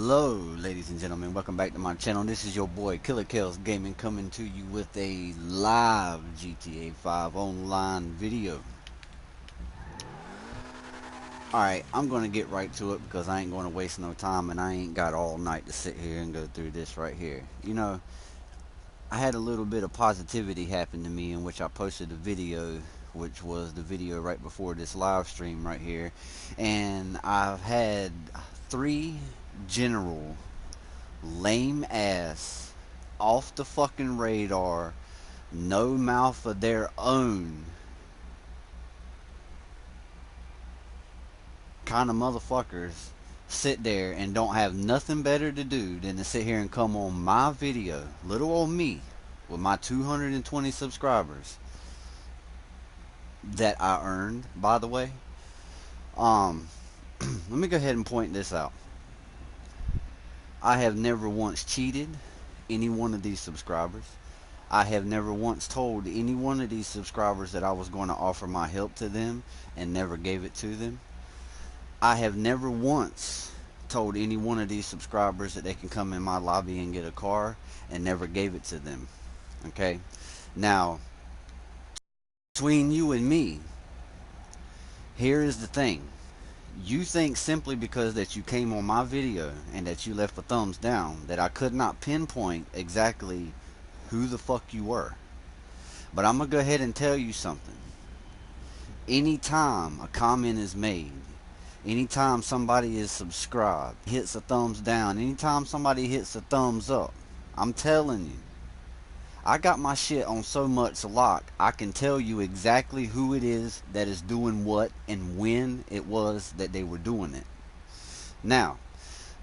Hello, ladies and gentlemen. Welcome back to my channel. This is your boy Killer Kells Gaming coming to you with a live GTA 5 online video. Alright, I'm going to get right to it because I ain't going to waste no time and I ain't got all night to sit here and go through this right here. You know, I had a little bit of positivity happen to me in which I posted a video, which was the video right before this live stream right here. And I've had 3 general lame ass, off the fucking radar, no mouth of their own kind of motherfuckers sit there and don't have nothing better to do than to sit here and come on my video, little old me, with my 220 subscribers that I earned, by the way. Let me go ahead and point this out. I have never once cheated any one of these subscribers. I have never once told any one of these subscribers that I was going to offer my help to them and never gave it to them. I have never once told any one of these subscribers that they can come in my lobby and get a car and never gave it to them. Okay? Now, between you and me, here is the thing. You think simply because that you came on my video and that you left a thumbs down that I could not pinpoint exactly who the fuck you were. But I'm going to go ahead and tell you something. Anytime a comment is made, anytime somebody is subscribed, hits a thumbs down, anytime somebody hits a thumbs up, I'm telling you, I got my shit on so much lock, I can tell you exactly who it is that is doing what and when it was that they were doing it. Now,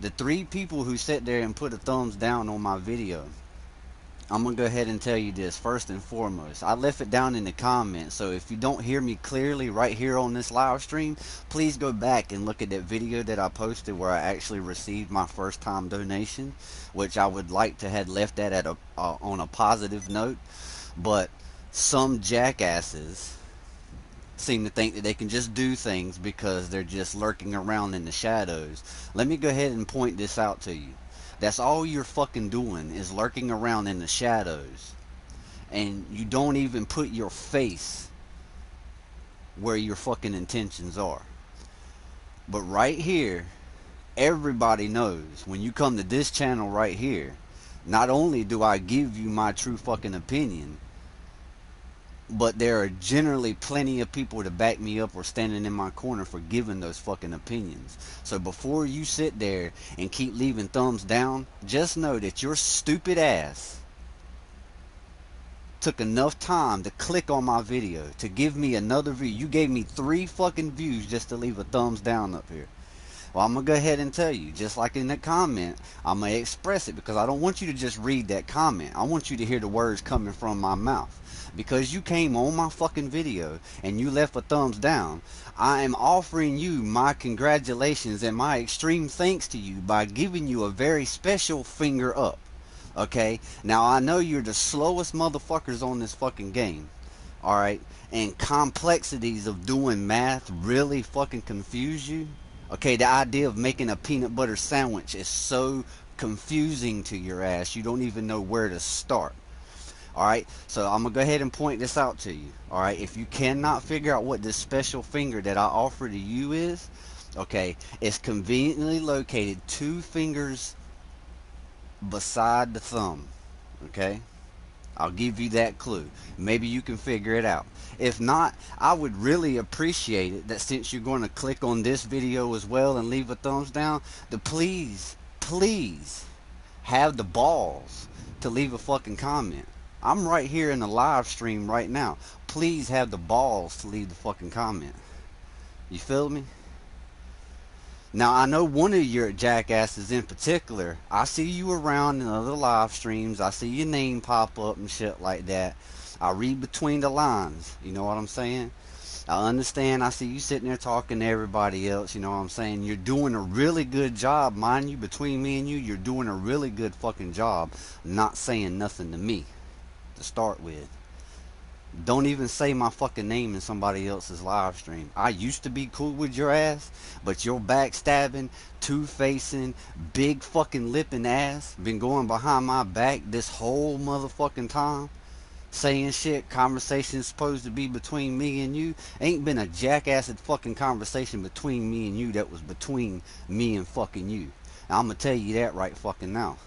the 3 people who sat there and put a thumbs down on my video, I'm going to go ahead and tell you this first and foremost. I left it down in the comments, so if you don't hear me clearly right here on this live stream, please go back and look at that video that I posted where I actually received my first time donation, which I would like to have left that at on a positive note, but some jackasses seem to think that they can just do things because they're just lurking around in the shadows. Let me go ahead and point this out to you. That's all you're fucking doing is lurking around in the shadows. And you don't even put your face where your fucking intentions are. But right here, everybody knows when you come to this channel right here, not only do I give you my true fucking opinion, but there are generally plenty of people to back me up or standing in my corner for giving those fucking opinions. So before you sit there and keep leaving thumbs down, just know that your stupid ass took enough time to click on my video to give me another view. You gave me 3 fucking views just to leave a thumbs down up here. Well, I'm going to go ahead and tell you, just like in the comment, I'm going to express it because I don't want you to just read that comment. I want you to hear the words coming from my mouth. Because you came on my fucking video and you left a thumbs down, I am offering you my congratulations and my extreme thanks to you by giving you a very special finger up. Okay? Now, I know you're the slowest motherfuckers on this fucking game. Alright? And complexities of doing math really fucking confuse you. Okay, the idea of making a peanut butter sandwich is so confusing to your ass, you don't even know where to start. Alright, so I'm going to go ahead and point this out to you. Alright, if you cannot figure out what this special finger that I offer to you is, okay, it's conveniently located 2 fingers beside the thumb. Okay? I'll give you that clue. Maybe you can figure it out. If not, I would really appreciate it that since you're going to click on this video as well and leave a thumbs down, to please have the balls to leave a fucking comment. I'm right here in the live stream right now. Please have the balls to leave the fucking comment. You feel me? Now, I know one of your jackasses in particular, I see you around in other live streams. I see your name pop up and shit like that. I read between the lines. You know what I'm saying? I understand. I see you sitting there talking to everybody else. You know what I'm saying? You're doing a really good job, mind you, between me and you. You're doing a really good fucking job not saying nothing to me to start with. Don't even say my fucking name in somebody else's live stream. I used to be cool with your ass, but your backstabbing, two-facing, big fucking lipping ass been going behind my back this whole motherfucking time, saying shit, conversations supposed to be between me and you. Ain't been a jackassed fucking conversation between me and you that was between me and fucking you. And I'm gonna tell you that right fucking now.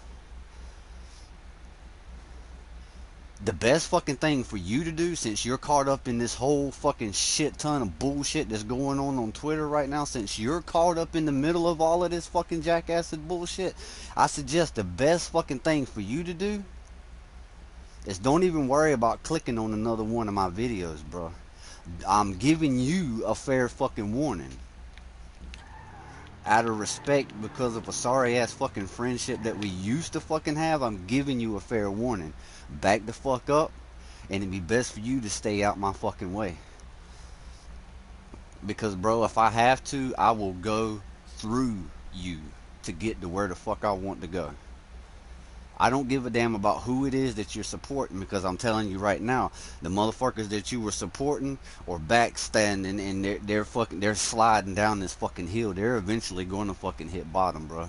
The best fucking thing for you to do, since you're caught up in this whole fucking shit ton of bullshit that's going on Twitter right now, since you're caught up in the middle of all of this fucking jackass bullshit, I suggest the best fucking thing for you to do is don't even worry about clicking on another one of my videos, bro. I'm giving you a fair fucking warning. Out of respect, because of a sorry ass fucking friendship that we used to fucking have, I'm giving you a fair warning. Back the fuck up, and it'd be best for you to stay out my fucking way. Because, bro, if I have to, I will go through you to get to where the fuck I want to go. I don't give a damn about who it is that you're supporting, because I'm telling you right now, the motherfuckers that you were supporting or backstanding, and they're sliding down this fucking hill. They're eventually going to fucking hit bottom, bro.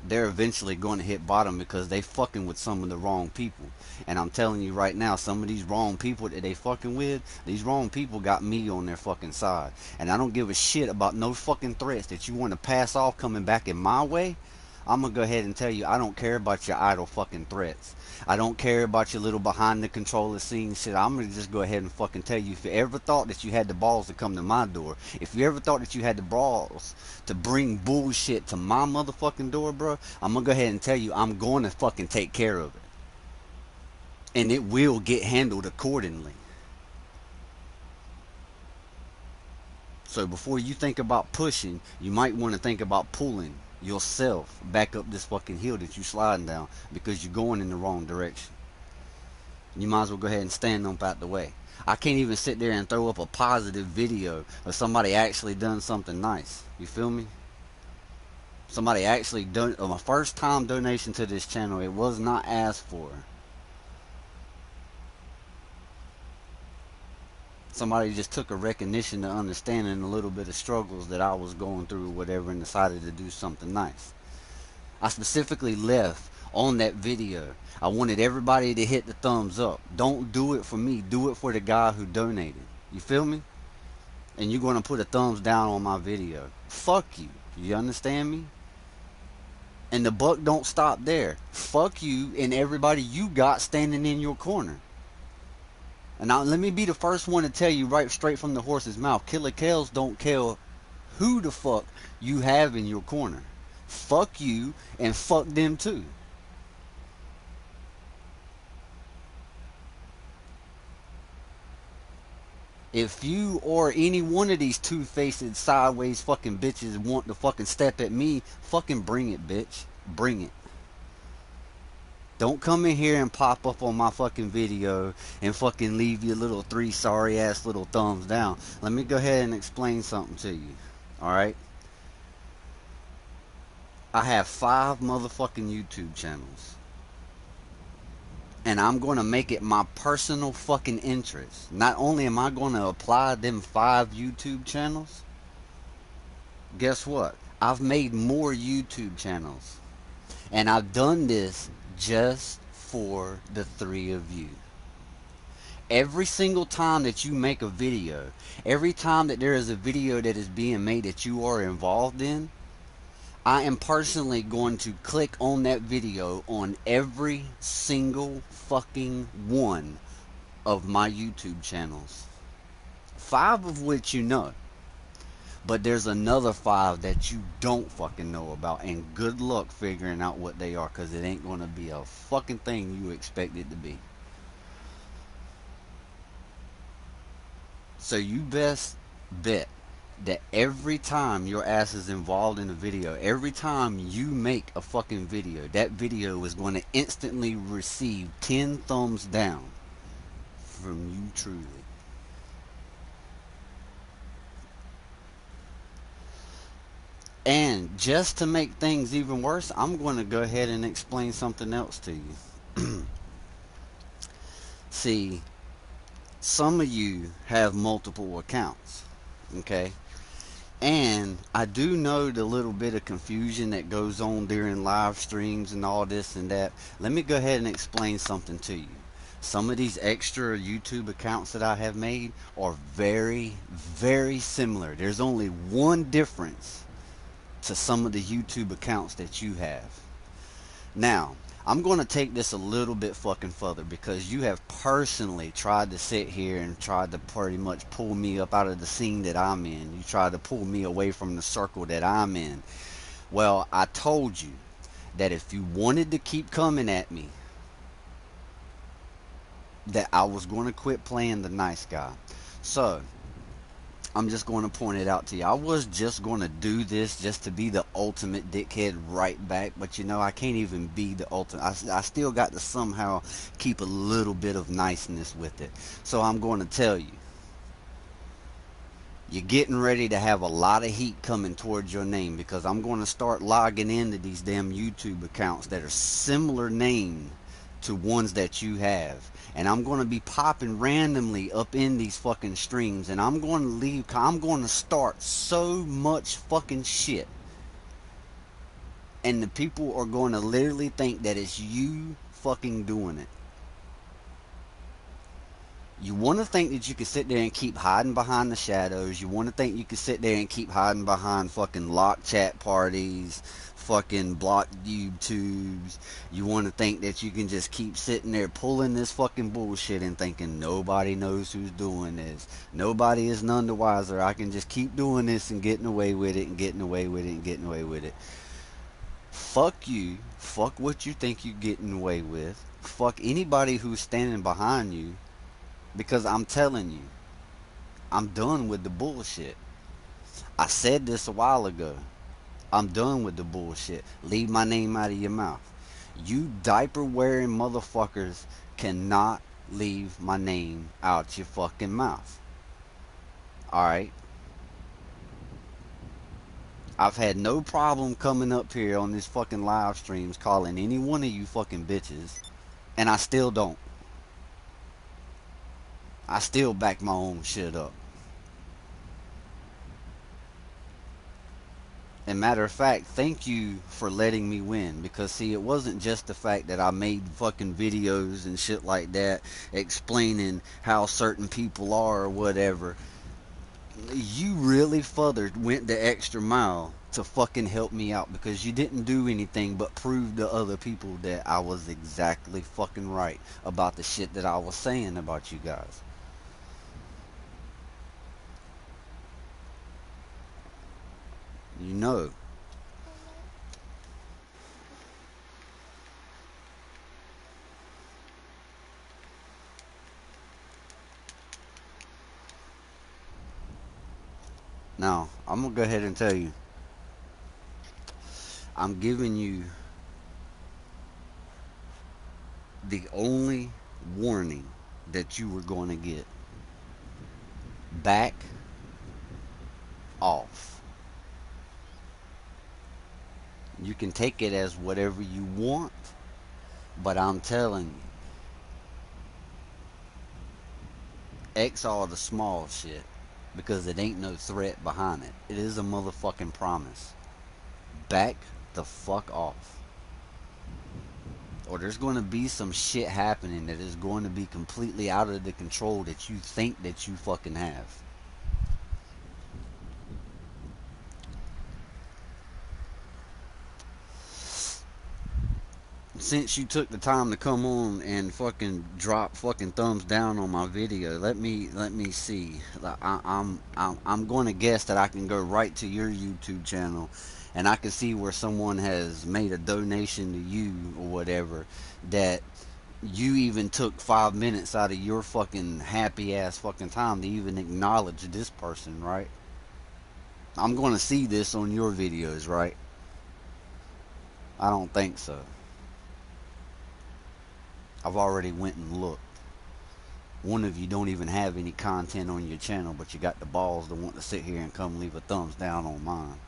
They're eventually going to hit bottom because they fucking with some of the wrong people. And I'm telling you right now, some of these wrong people that they fucking with, these wrong people got me on their fucking side. And I don't give a shit about no fucking threats that you want to pass off coming back in my way. I'm going to go ahead and tell you, I don't care about your idle fucking threats. I don't care about your little behind the controller scene shit. I'm going to just go ahead and fucking tell you, if you ever thought that you had the balls to come to my door, if you ever thought that you had the balls to bring bullshit to my motherfucking door, bro, I'm going to go ahead and tell you, I'm going to fucking take care of it. And it will get handled accordingly. So before you think about pushing, you might want to think about pulling yourself back up this fucking hill that you sliding down, because you're going in the wrong direction. You might as well go ahead and stand up out the way. I can't even sit there and throw up a positive video of somebody actually done something nice. You feel me? Somebody actually done my first time donation to this channel. It was not asked for. Somebody just took a recognition to understanding a little bit of struggles that I was going through or whatever, and decided to do something nice. I specifically left on that video, I wanted everybody to hit the thumbs up. Don't do it for me, do it for the guy who donated. You feel me? And you're going to put a thumbs down on my video. Fuck you. You understand me? And the buck don't stop there. Fuck you and everybody you got standing in your corner. And now let me be the first one to tell you right straight from the horse's mouth, Killer Kales don't care who the fuck you have in your corner. Fuck you and fuck them too. If you or any one of these two-faced sideways fucking bitches want to fucking step at me, fucking bring it, bitch. Bring it. Don't come in here and pop up on my fucking video and fucking leave your little 3 sorry ass little thumbs down. Let me go ahead and explain something to you. Alright? I have 5 motherfucking YouTube channels. And I'm going to make it my personal fucking interest. Not only am I going to apply them 5 YouTube channels, guess what? I've made more YouTube channels. And I've done this just for the 3 of you. Every single time that you make a video, every time that there is a video that is being made that you are involved in, I am personally going to click on that video on every single fucking one of my YouTube channels. 5 of which you know. But there's another 5 that you don't fucking know about. And good luck figuring out what they are, because it ain't going to be a fucking thing you expect it to be. So you best bet that every time your ass is involved in a video, every time you make a fucking video, that video is going to instantly receive 10 thumbs down from you truly. And just to make things even worse, I'm going to go ahead and explain something else to you. See, some of you have multiple accounts, okay? And I do know the little bit of confusion that goes on during live streams and all this and that. Let me go ahead and explain something to you. Some of these extra YouTube accounts that I have made are very, very similar. There's only one difference to some of the YouTube accounts that you have. Now, I'm going to take this a little bit fucking further because you have personally tried to sit here and tried to pretty much pull me up out of the scene that I'm in. You tried to pull me away from the circle that I'm in. Well, I told you that if you wanted to keep coming at me, that I was going to quit playing the nice guy. So, I'm just going to point it out to you. I was just going to do this just to be the ultimate dickhead right back, but you know, I can't even be the ultimate. I still got to somehow keep a little bit of niceness with it. So I'm going to tell you, you're getting ready to have a lot of heat coming towards your name because I'm going to start logging into these damn YouTube accounts that are similar named to ones that you have. And I'm going to be popping randomly up in these fucking streams. And I'm going to start so much fucking shit. And the people are going to literally think that it's you fucking doing it. You want to think that you can sit there and keep hiding behind the shadows. You want to think you can sit there and keep hiding behind fucking lock chat parties, fucking block YouTubes. You want to think that you can just keep sitting there pulling this fucking bullshit and thinking nobody knows who's doing this. Nobody is none the wiser. I can just keep doing this and getting away with it and getting away with it and getting away with it. Fuck you. Fuck what you think you're getting away with. Fuck anybody who's standing behind you. Because I'm telling you, I'm done with the bullshit. I said this a while ago. I'm done with the bullshit. Leave my name out of your mouth. You diaper wearing motherfuckers cannot leave my name out your fucking mouth. Alright? I've had no problem coming up here on these fucking live streams calling any one of you fucking bitches. And I still don't. I still back my own shit up. And matter of fact, thank you for letting me win. Because see, it wasn't just the fact that I made fucking videos and shit like that explaining how certain people are or whatever. You really went the extra mile to fucking help me out. Because you didn't do anything but prove to other people that I was exactly fucking right about the shit that I was saying about you guys. You know. Now, I'm going to go ahead and tell you. I'm giving you the only warning that you were going to get. Back off. You can take it as whatever you want, but I'm telling you, X all the small shit, because it ain't no threat behind it. It is a motherfucking promise. Back the fuck off. Or there's going to be some shit happening that is going to be completely out of the control that you think that you fucking have. Since you took the time to come on and fucking drop fucking thumbs down on my video, let me see. I'm going to guess that I can go right to your YouTube channel, and I can see where someone has made a donation to you or whatever. That you even took 5 minutes out of your fucking happy ass fucking time to even acknowledge this person, right? I'm going to see this on your videos, right? I don't think so. I've already went and looked. One of you don't even have any content on your channel, but you got the balls to want to sit here and come leave a thumbs down on mine.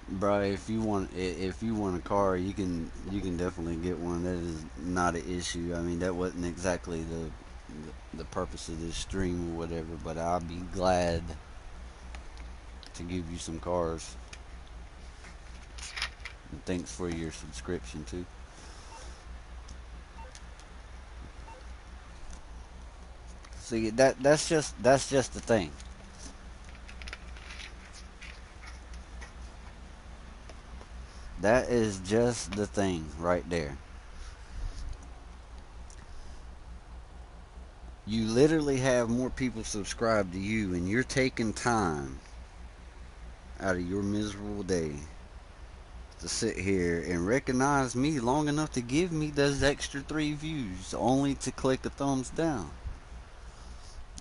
Bro, if you want a car, you can definitely get one. That is not an issue. I mean, that wasn't exactly the purpose of this stream or whatever, but I'll be glad to give you some cars. And thanks for your subscription too. See, that's just the thing. That is just the thing right there. You literally have more people subscribed to you, and you're taking time out of your miserable day to sit here and recognize me long enough to give me those extra 3 views, only to click a thumbs down.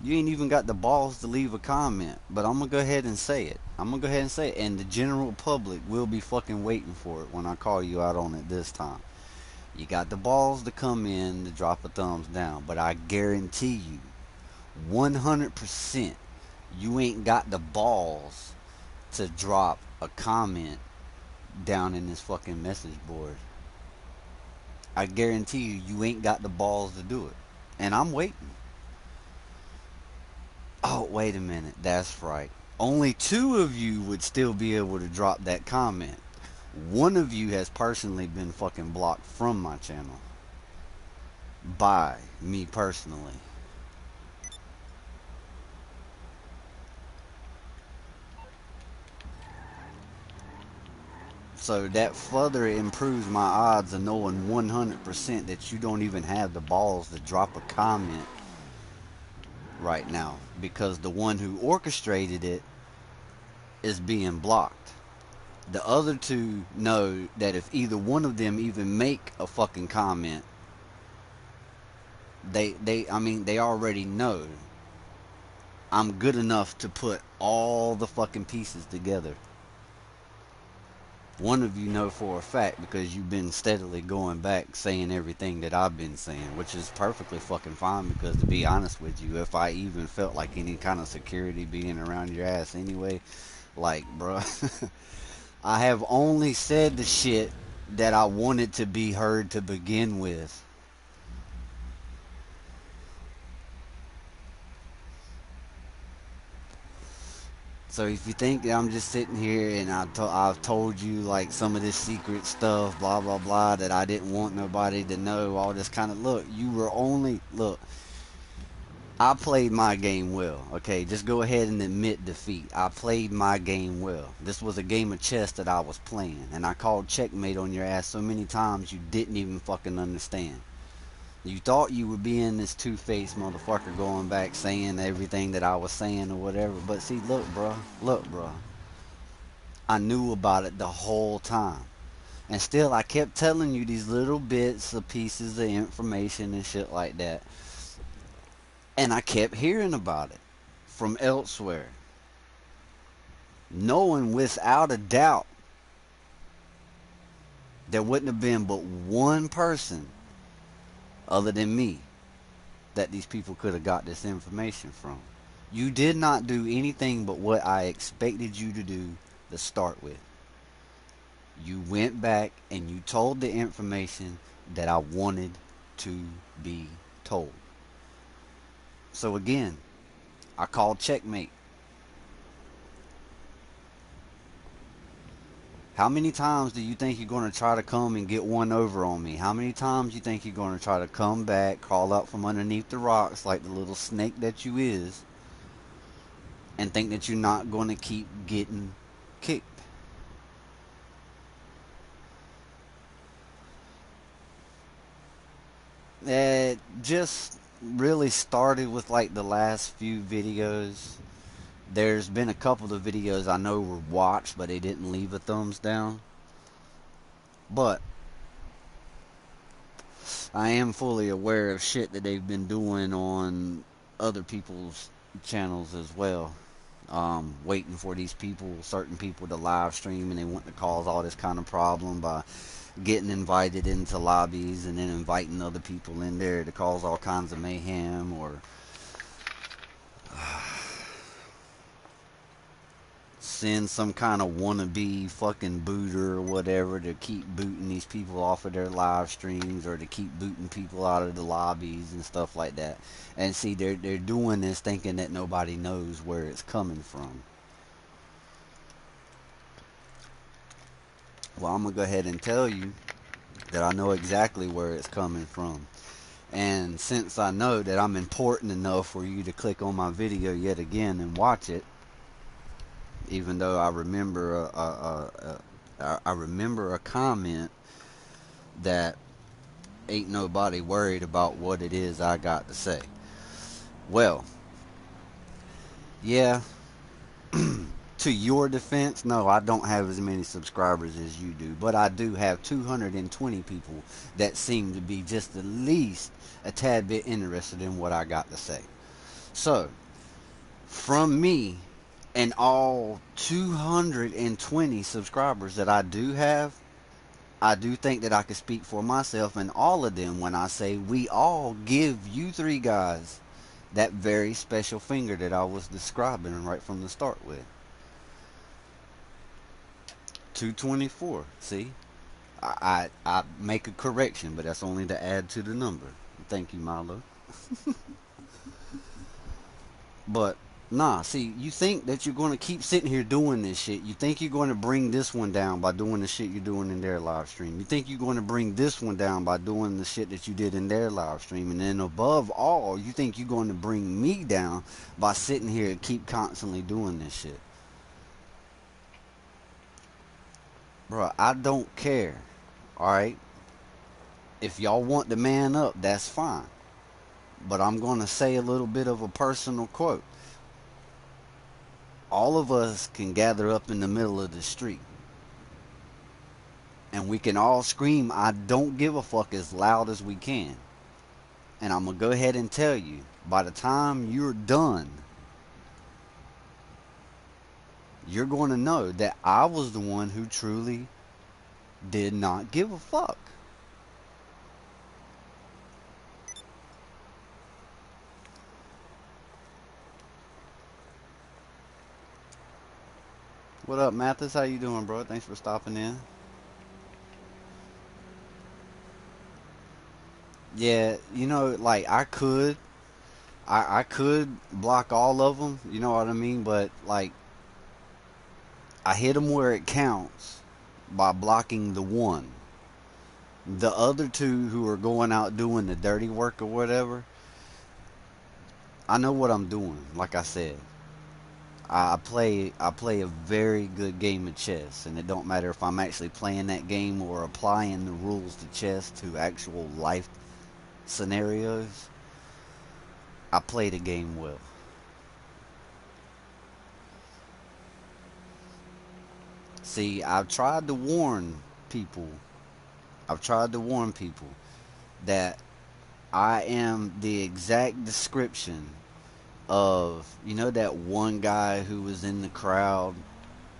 You ain't even got the balls to leave a comment, but I'm gonna go ahead and say it. I'm gonna go ahead and say it, and the general public will be fucking waiting for it when I call you out on it this time. You got the balls to come in to drop a thumbs down, but I guarantee you, 100%, you ain't got the balls to drop a comment down in this fucking message board. I guarantee you, you ain't got the balls to do it. And I'm waiting. Oh, wait a minute. That's right. Only 2 of you would still be able to drop that comment. One of you has personally been fucking blocked from my channel. By me personally. So that further improves my odds of knowing 100% that you don't even have the balls to drop a comment right now, because the one who orchestrated it is being blocked. The other 2 know that if either one of them even make a fucking comment, they already know I'm good enough to put all the fucking pieces together. One of you know for a fact because you've been steadily going back saying everything that I've been saying, which is perfectly fucking fine, because to be honest with you, if I even felt like any kind of security being around your ass anyway, like, bruh, I have only said the shit that I wanted to be heard to begin with. So if you think that I'm just sitting here and I've told you like some of this secret stuff, blah blah blah, that I didn't want nobody to know, all this kind of, look, you were only, look, I played my game well, okay? Just go ahead and admit defeat. I played my game well. This was a game of chess that I was playing, and I called checkmate on your ass so many times you didn't even fucking understand. You thought you were being this two-faced motherfucker going back saying everything that I was saying or whatever. But see, look, bro. I knew about it the whole time. And still, I kept telling you these little bits of pieces of information and shit like that. And I kept hearing about it from elsewhere. Knowing without a doubt there wouldn't have been but one person other than me that these people could have got this information from. You did not do anything but what I expected you to do to start with. You went back and you told the information that I wanted to be told. So again, I called checkmate. How many times do you think you're going to try to come and get one over on me? How many times do you think you're going to try to come back, crawl out from underneath the rocks like the little snake that you is, and think that you're not going to keep getting kicked? It just really started with like the last few videos. There's been a couple of videos I know were watched, but they didn't leave a thumbs down. But I am fully aware of shit that they've been doing on other people's channels as well. Waiting for these people, certain people to live stream, and they want to cause all this kind of problem by getting invited into lobbies and then inviting other people in there to cause all kinds of mayhem, or send some kind of wannabe fucking booter or whatever to keep booting these people off of their live streams, or to keep booting people out of the lobbies and stuff like that. And see, they're doing this thinking that nobody knows where it's coming from. Well, I'm gonna go ahead and tell you that I know exactly where it's coming from. And since I know that I'm important enough for you to click on my video yet again and watch it, even though I remember I remember a comment that ain't nobody worried about what it is I got to say. Well, yeah, to your defense, no, I don't have as many subscribers as you do, but I do have 220 people that seem to be just at least a tad bit interested in what I got to say. So, from me and all 220 subscribers that I do have, I do think that I can speak for myself and all of them when I say we all give you three guys that very special finger that I was describing right from the start with. 224. See, I make a correction, but that's only to add to the number. Thank you, Milo. But nah, see, you think that you're going to keep sitting here doing this shit. You think you're going to bring this one down by doing the shit you're doing in their live stream. You think you're going to bring this one down by doing the shit that you did in their live stream. And then above all, you think you're going to bring me down by sitting here and keep constantly doing this shit. Bro, I don't care. Alright? If y'all want to man up, that's fine. But I'm going to say a little bit of a personal quote. All of us can gather up in the middle of the street. And we can all scream, I don't give a fuck, as loud as we can. And I'm going to go ahead and tell you, by the time you're done, you're going to know that I was the one who truly did not give a fuck. What up, Mathis? How you doing, bro? Thanks for stopping in. Yeah, you know, like I could block all of them. You know what I mean? But like, I hit them where it counts by blocking the one. The other two who are going out doing the dirty work or whatever, I know what I'm doing. Like I said, I play a very good game of chess, and it don't matter if I'm actually playing that game or applying the rules to chess to actual life scenarios. I play the game well. See, people. I've tried to warn people that I am the exact description of, you know, that one guy who was in the crowd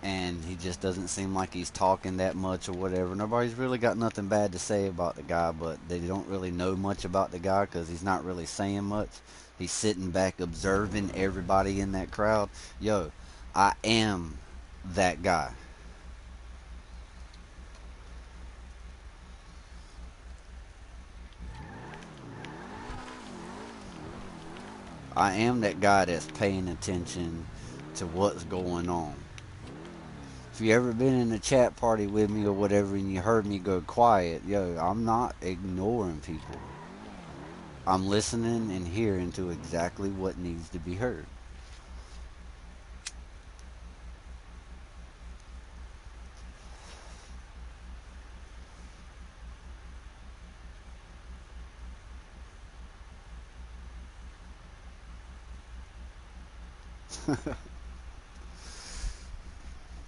and he just doesn't seem like he's talking that much or whatever. Nobody's really got nothing bad to say about the guy, but they don't really know much about the guy because he's not really saying much. He's sitting back observing everybody in that crowd. Yo, I am that guy. I am that guy that's paying attention to what's going on. If you ever been in a chat party with me or whatever and you heard me go quiet, yo, I'm not ignoring people. I'm listening and hearing to exactly what needs to be heard.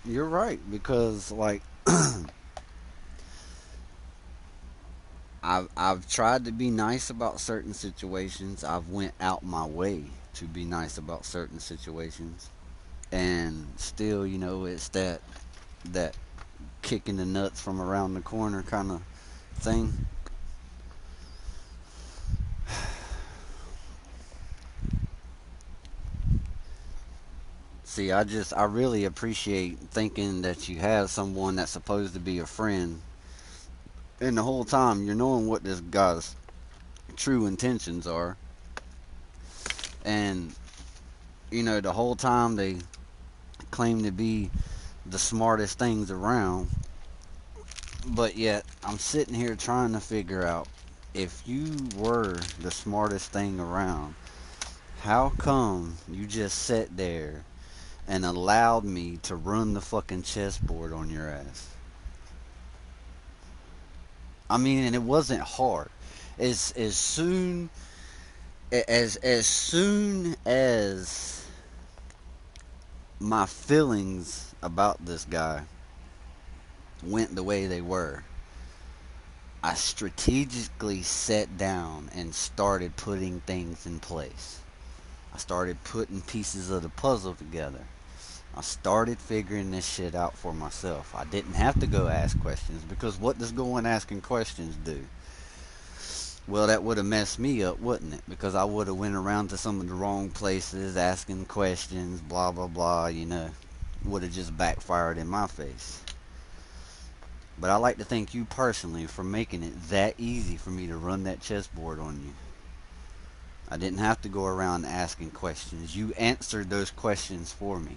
You're right, because like I've tried to be nice about certain situations. I've went out my way to be nice about certain situations, and still, you know, it's that kicking the nuts from around the corner kind of thing. See, I really appreciate thinking that you have someone that's supposed to be a friend, and the whole time you're knowing what this guy's true intentions are, and the whole time they claim to be the smartest things around, but yet I'm sitting here trying to figure out, if you were the smartest thing around, how come you just sat there and allowed me to run the fucking chessboard on your ass? I mean, and it wasn't hard. As soon as soon as my feelings about this guy went the way they were, I strategically sat down and started putting things in place. I started putting pieces of the puzzle together. I started figuring this shit out for myself. I didn't have to go ask questions, because what does going asking questions do? Well, that would have messed me up, wouldn't it? Because I would have went around to some of the wrong places asking questions, blah blah blah, would have just backfired in my face. But I like to thank you personally for making it that easy for me to run that chessboard on you. I didn't have to go around asking questions. You answered those questions for me.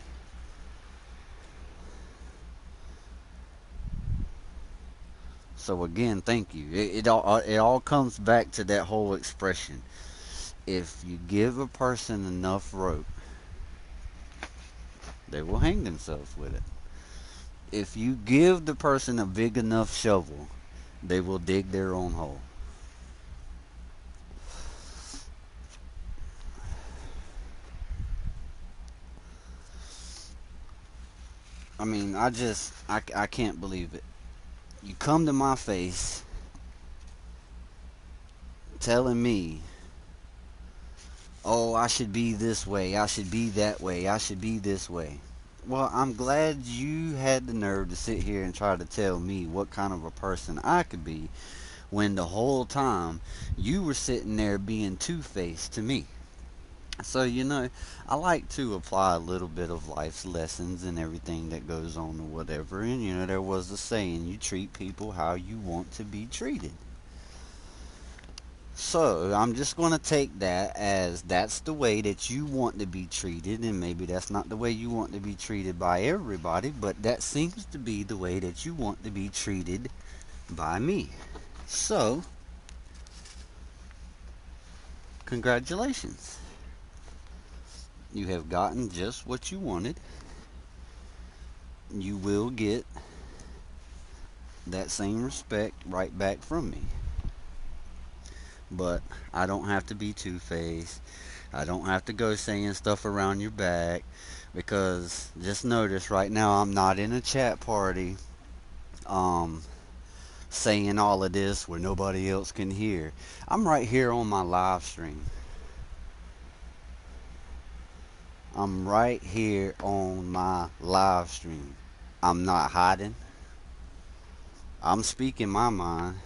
So again, thank you. It all comes back to that whole expression. If you give a person enough rope, they will hang themselves with it. If you give the person a big enough shovel, they will dig their own hole. I mean, I can't believe it. You come to my face telling me, oh, I should be this way, I should be that way, I should be this way. Well, I'm glad you had the nerve to sit here and try to tell me what kind of a person I could be, when the whole time you were sitting there being two-faced to me. So, I like to apply a little bit of life's lessons and everything that goes on or whatever. And, there was a saying, you treat people how you want to be treated. So, I'm just going to take that as that's the way that you want to be treated, and maybe that's not the way you want to be treated by everybody, but that seems to be the way that you want to be treated by me. So, congratulations. You have gotten just what you wanted. You will get that same respect right back from me. But I don't have to be two-faced. I don't have to go saying stuff around your back, because just notice right now I'm not in a chat party um saying all of this where nobody else can hear. I'm right here on my live stream. I'm right here on my live stream. I'm not hiding. I'm speaking my mind.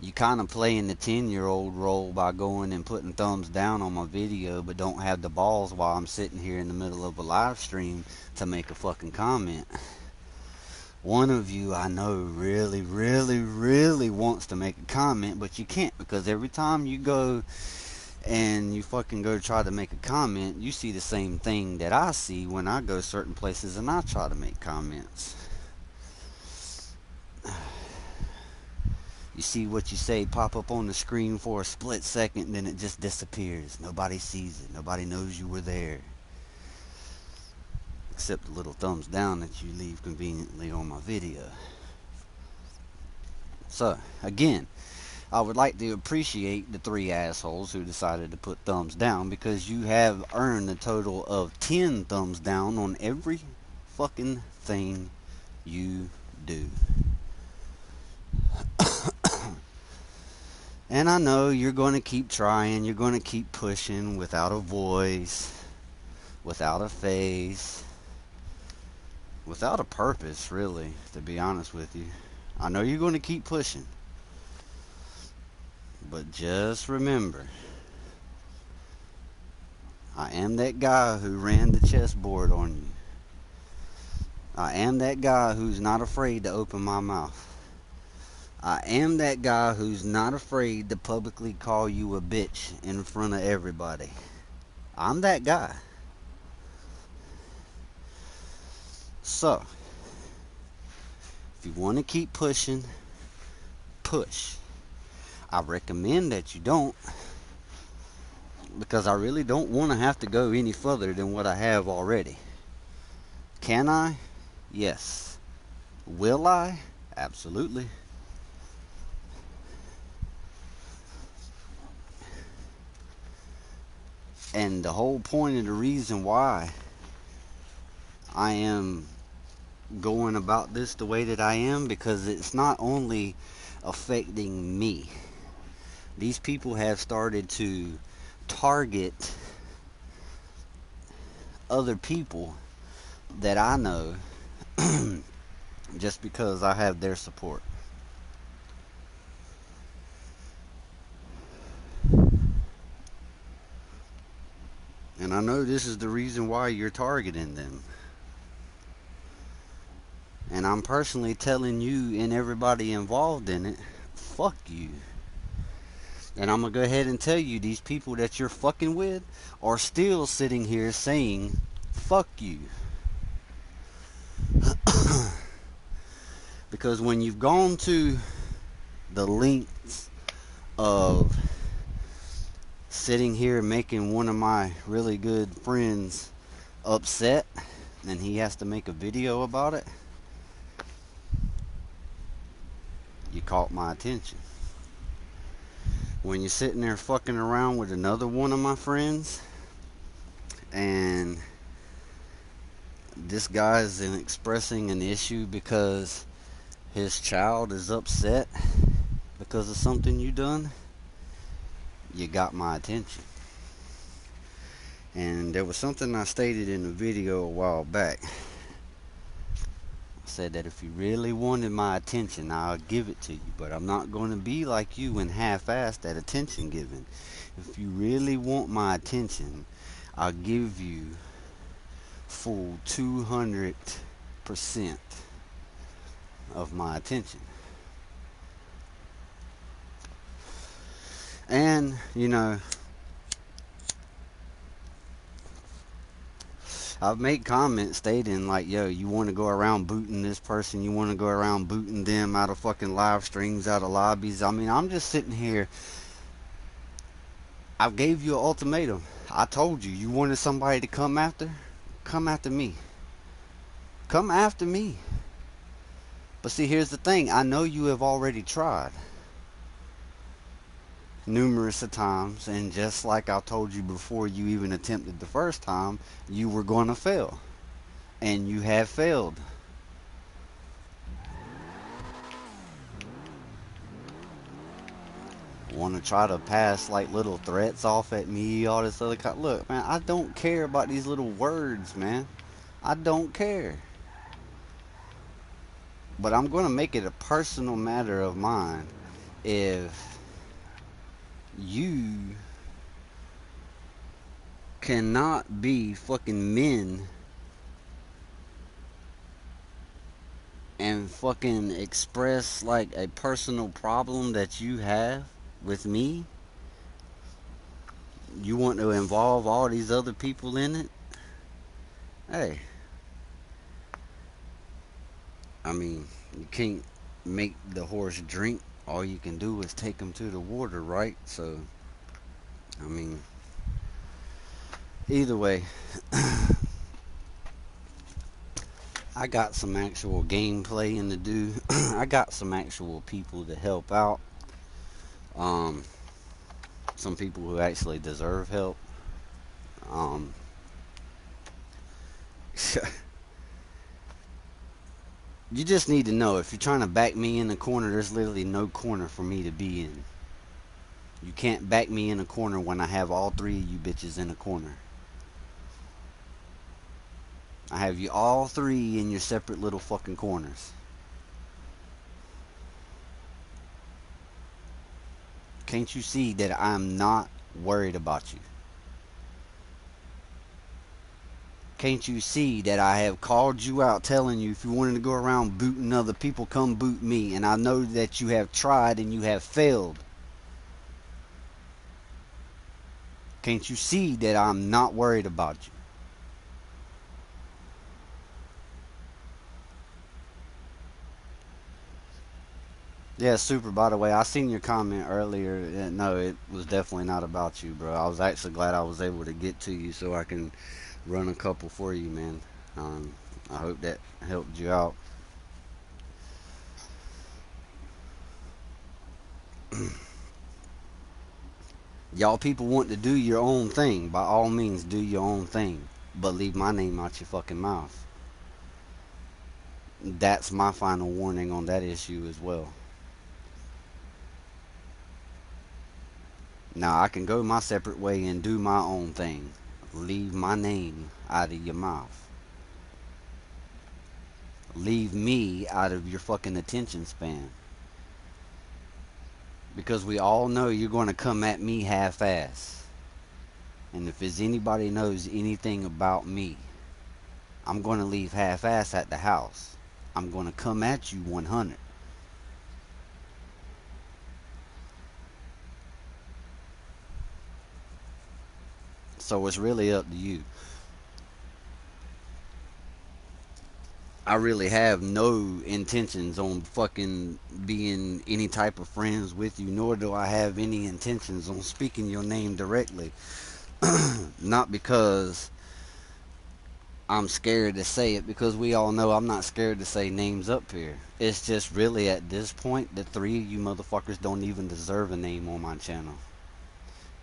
You kind of playing the 10-year-old role by going and putting thumbs down on my video, but don't have the balls while I'm sitting here in the middle of a live stream to make a fucking comment. One of you I know really, really, really wants to make a comment, but you can't, because every time you go and you fucking go try to make a comment, you see the same thing that I see when I go certain places and I try to make comments. You see what you say pop up on the screen for a split second, and then it just disappears. Nobody sees it. Nobody knows you were there. Except the little thumbs down that you leave conveniently on my video. So, again, I would like to appreciate the 3 assholes who decided to put thumbs down, because you have earned a total of 10 thumbs down on every fucking thing you do. And I know you're going to keep trying, you're going to keep pushing without a voice, without a face, without a purpose, really, to be honest with you. I know you're going to keep pushing. But just remember, I am that guy who ran the chessboard on you. I am that guy who's not afraid to open my mouth. I am that guy who's not afraid to publicly call you a bitch in front of everybody. I'm that guy. So, if you want to keep pushing, push. I recommend that you don't, because I really don't want to have to go any further than what I have already. Can I? Yes. Will I? Absolutely. And the whole point of the reason why I am going about this the way that I am, because it's not only affecting me. These people have started to target other people that I know just because I have their support. And I know this is the reason why you're targeting them. And I'm personally telling you and everybody involved in it, fuck you. And I'm going to go ahead and tell you, these people that you're fucking with are still sitting here saying, fuck you. Because when you've gone to the lengths of sitting here making one of my really good friends upset, and he has to make a video about it, you caught my attention. When you're sitting there fucking around with another one of my friends, and this guy is expressing an issue because his child is upset because of something you done, you got my attention. And there was something I stated in a video a while back. I said that if you really wanted my attention, I'll give it to you, but I'm not going to be like you and half-ass that attention giving. If you really want my attention, I'll give you full 200% of my attention. And, you know, I've made comments stating like, yo, you want to go around booting this person, you want to go around booting them out of fucking live streams, out of lobbies. I mean, I'm just sitting here. I gave you an ultimatum. I told you, you wanted somebody to come after me. Come after me. But see, here's the thing. I know you have already tried numerous of times, and just like I told you before you even attempted the first time, you were going to fail. And you have failed. Want to try to pass like little threats off at me, all this other kind. Look, man, I don't care about these little words, man. I don't care. But I'm going to make it a personal matter of mine if you cannot be fucking men and fucking express like a personal problem that you have with me. You want to involve all these other people in it? Hey, I mean, you can't make the horse drink. All you can do is take him to the water, right? So, I mean, either way, I got some actual gameplay to do. I got some actual people to help out. Some people who actually deserve help. You just need to know, if you're trying to back me in the corner, there's literally no corner for me to be in. You can't back me in a corner when I have all three of you bitches in a corner. I have you all three in your separate little fucking corners. Can't you see that I'm not worried about you? Can't you see that I have called you out telling you if you wanted to go around booting other people, come boot me? And I know that you have tried and you have failed. Can't you see that I'm not worried about you? Yeah, super. By the way, I seen your comment earlier. No, it was definitely not about you, bro. I was actually glad I was able to get to you so I can run a couple for you, man. Um, I hope that helped you out. Y'all people want to do your own thing. By all means, do your own thing. But leave my name out your fucking mouth. That's my final warning on that issue as well. Now, I can go my separate way and do my own thing. Leave my name out of your mouth. Leave me out of your fucking attention span. Because we all know you're going to come at me half-ass. And if there's anybody knows anything about me, I'm going to leave half-ass at the house. I'm going to come at you 100. So it's really up to you. I really have no intentions on fucking being any type of friends with you, nor do I have any intentions on speaking your name directly. Not because I'm scared to say it, because we all know I'm not scared to say names up here. It's just really at this point, the three of you motherfuckers don't even deserve a name on my channel.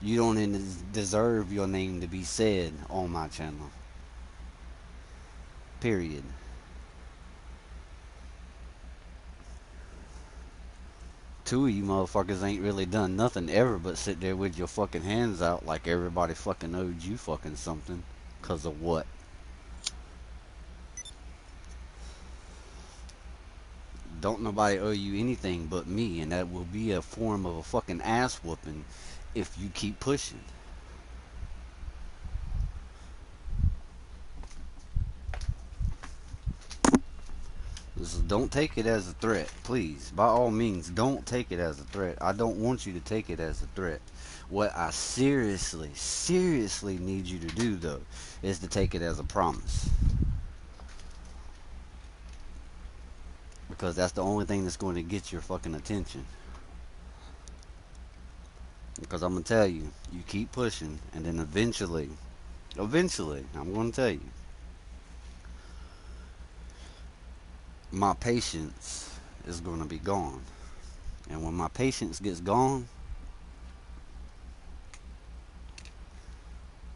You don't even deserve your name to be said on my channel. Period. Two of you motherfuckers ain't really done nothing ever but sit there with your fucking hands out like everybody fucking owed you fucking something. 'Cause of what? Don't nobody owe you anything but me, and that will be a form of a fucking ass whooping if you keep pushing. Don't take it as a threat, please. By all means, don't take it as a threat. I don't want you to take it as a threat. What I seriously, seriously need you to do, though, is to take it as a promise. Because that's the only thing that's going to get your fucking attention. Because I'm going to tell you, you keep pushing, and then eventually, I'm going to tell you, my patience is going to be gone. And when my patience gets gone,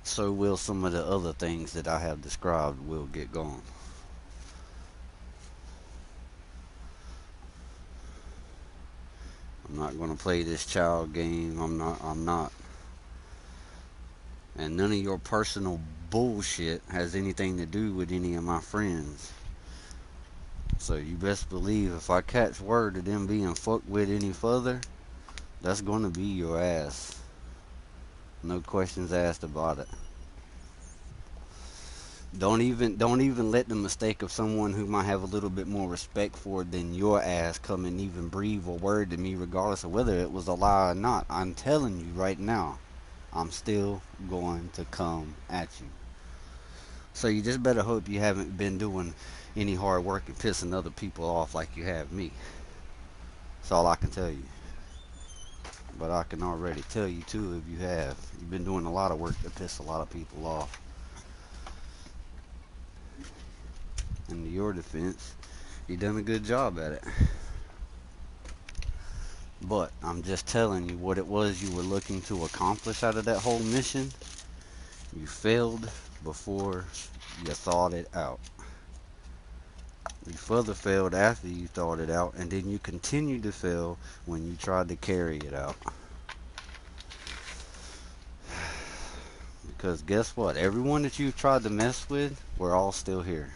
so will some of the other things that I have described will get gone. I'm not going to play this child game. I'm not. And none of your personal bullshit has anything to do with any of my friends. So you best believe if I catch word of them being fucked with any further, that's going to be your ass. No questions asked about it. Don't even let the mistake of someone who might have a little bit more respect for it than your ass come and even breathe a word to me, regardless of whether it was a lie or not. I'm telling you right now, I'm still going to come at you. So you just better hope you haven't been doing any hard work and pissing other people off like you have me. That's all I can tell you. But I can already tell you too, if you have. You've been doing a lot of work to piss a lot of people off. And to your defense, you done a good job at it. But I'm just telling you what it was you were looking to accomplish out of that whole mission. You failed before you thought it out. You further failed after you thought it out, and then you continued to fail when you tried to carry it out. Because guess what? Everyone that you've tried to mess with, we're all still here.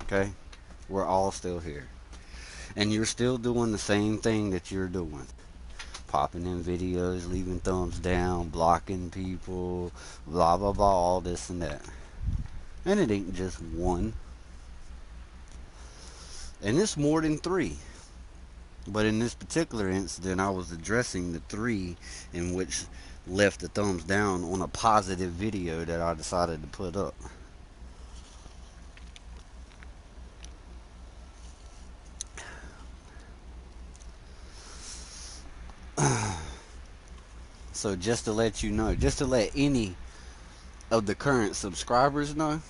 Okay? We're all still here. And you're still doing the same thing that you're doing. Popping in videos, leaving thumbs down, blocking people, blah, blah, blah, all this and that. And it ain't just one. And it's more than three. But in this particular incident, I was addressing the three in which left the thumbs down on a positive video that I decided to put up. So just to let you know, just to let any of the current subscribers know,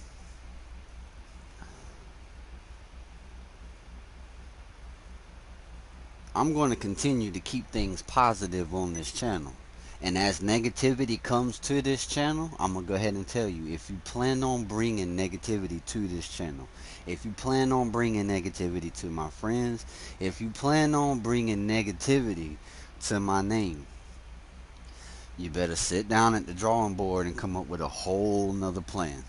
I'm going to continue to keep things positive on this channel. And as negativity comes to this channel, I'm going to go ahead and tell you, if you plan on bringing negativity to this channel, if you plan on bringing negativity to my friends, if you plan on bringing negativity to my name, you better sit down at the drawing board and come up with a whole nother plan.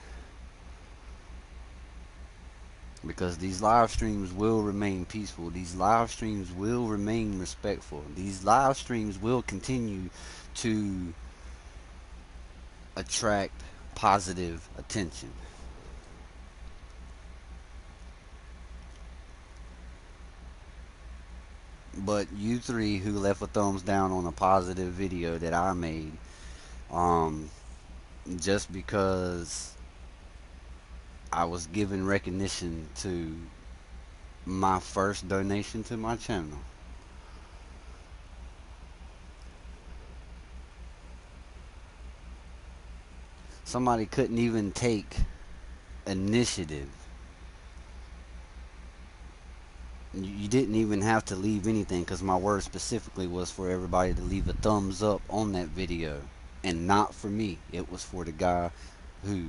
Because these live streams will remain peaceful. These live streams will remain respectful. These live streams will continue to attract positive attention. But you three who left a thumbs down on a positive video that I made, just because I was giving recognition to my first donation to my channel, somebody couldn't even take initiative. You didn't even have to leave anything, because my word specifically was for everybody to leave a thumbs up on that video, and not for me. It was for the guy who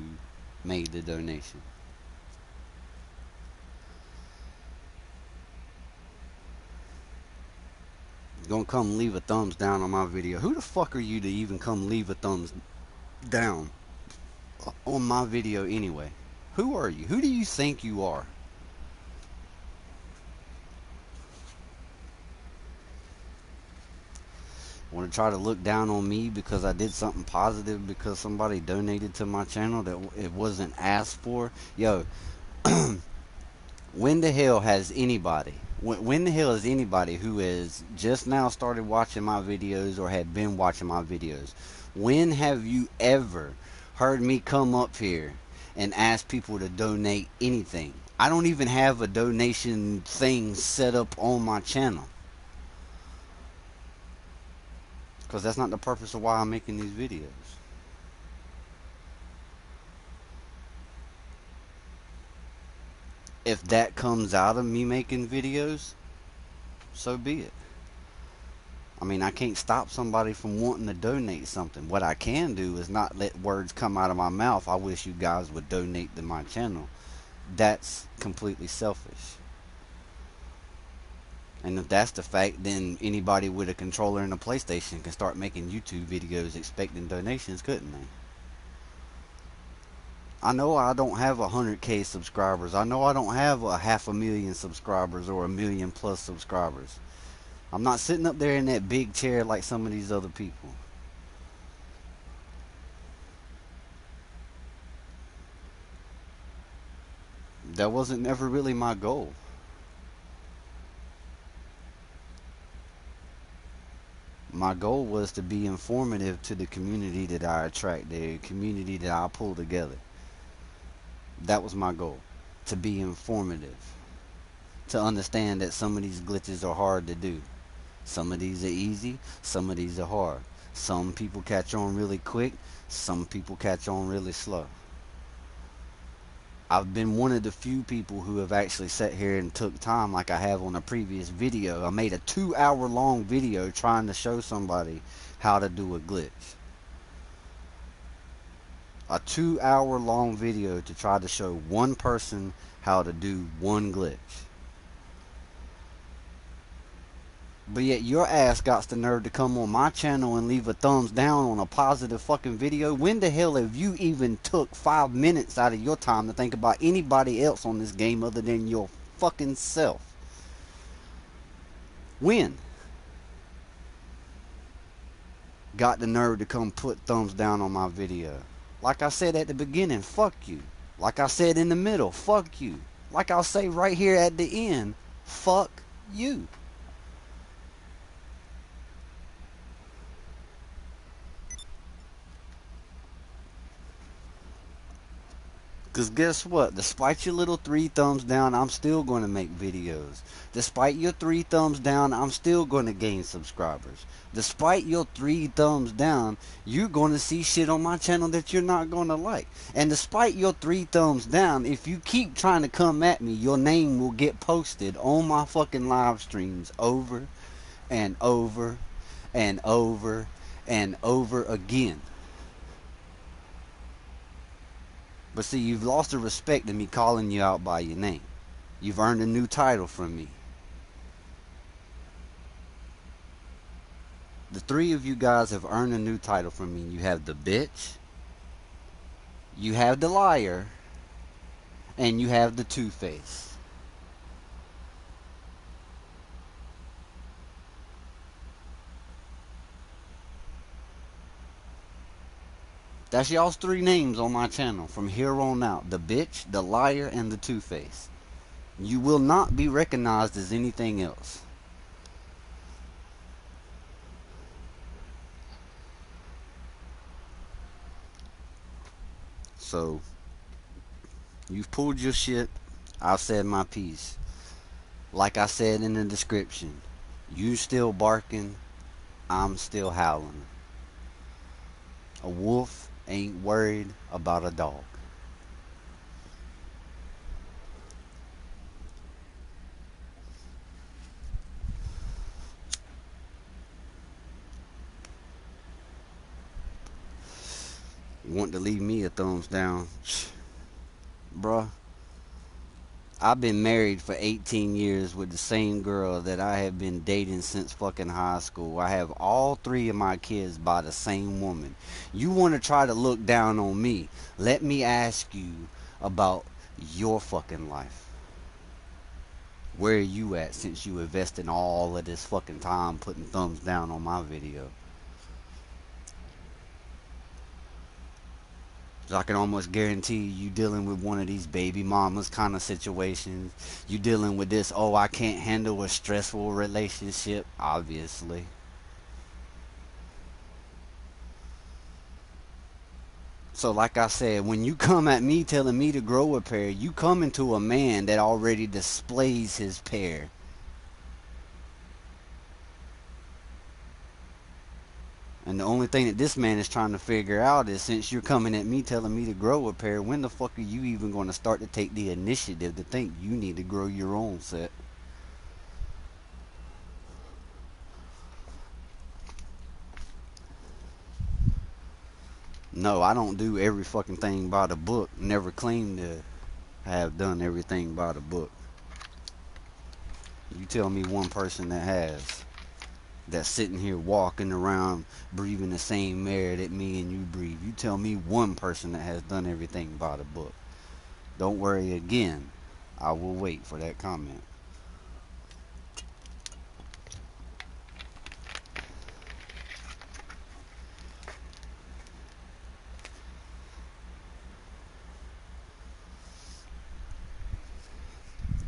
made the donation. Gonna come leave a thumbs down on my video. Who the fuck are you to even come leave a thumbs down on my video anyway? Who are you? Who do you think you are? Want to try to look down on me because I did something positive because somebody donated to my channel that it wasn't asked for? Yo, when the hell has anybody, when the hell is anybody who has just now started watching my videos or had been watching my videos, when have you ever heard me come up here and ask people to donate anything? I don't even have a donation thing set up on my channel, because that's not the purpose of why I'm making these videos. If that comes out of me making videos, so be it. I mean, I can't stop somebody from wanting to donate something. What I can do is not let words come out of my mouth, I wish you guys would donate to my channel. That's completely selfish. And if that's the fact, then anybody with a controller and a PlayStation can start making YouTube videos expecting donations, couldn't they? I know I don't have 100K subscribers. I know I don't have a 500,000 subscribers or 1,000,000+ subscribers. I'm not sitting up there in that big chair like some of these other people. That wasn't never really my goal. My goal was to be informative to the community that I attract, the community that I pull together. That was my goal, to be informative, to understand that some of these glitches are hard to do. Some of these are easy, some of these are hard. Some people catch on really quick, some people catch on really slow. I've been one of the few people who have actually sat here and took time, like I have on a previous video. I made a 2-hour long video trying to show somebody how to do a glitch. A 2-hour long video to try to show one person how to do one glitch. But yet your ass got the nerve to come on my channel and leave a thumbs down on a positive fucking video. When the hell have you even took 5 minutes out of your time to think about anybody else on this game other than your fucking self? When? Got the nerve to come put thumbs down on my video. Like I said at the beginning, fuck you. Like I said in the middle, fuck you. Like I'll say right here at the end, fuck you. Because guess what? Despite your little 3 thumbs down, I'm still going to make videos. Despite your 3 thumbs down, I'm still going to gain subscribers. Despite your 3 thumbs down, you're going to see shit on my channel that you're not going to like. And despite your 3 thumbs down, if you keep trying to come at me, your name will get posted on my fucking live streams over and over and over and over again. But see, you've lost the respect of me calling you out by your name. You've earned a new title from me. The 3 of you guys have earned a new title from me. You have the bitch, you have the liar, and you have the two-face. That's y'all's 3 names on my channel from here on out. The bitch, the liar, and the two-face. You will not be recognized as anything else. So, you've pulled your shit. I've said my piece. Like I said in the description, you still barking, I'm still howling. A wolf ain't worried about a dog. You want to leave me a thumbs down? Bruh, I've been married for 18 years with the same girl that I have been dating since fucking high school. I have all 3 of my kids by the same woman. You want to try to look down on me? Let me ask you about your fucking life. Where are you at since you invested all of this fucking time putting thumbs down on my video? So I can almost guarantee you dealing with one of these baby mamas kind of situations. You dealing with this, oh, I can't handle a stressful relationship, obviously. So like I said, when you come at me telling me to grow a pair, you coming to a man that already displays his pair. And the only thing that this man is trying to figure out is, since you're coming at me telling me to grow a pair, when the fuck are you even going to start to take the initiative to think you need to grow your own set? No, I don't do every fucking thing by the book. Never claim to have done everything by the book. You tell me one person that has, that's sitting here walking around breathing the same air that me and you breathe. You tell me one person that has done everything by the book. Don't worry again. I will wait for that comment.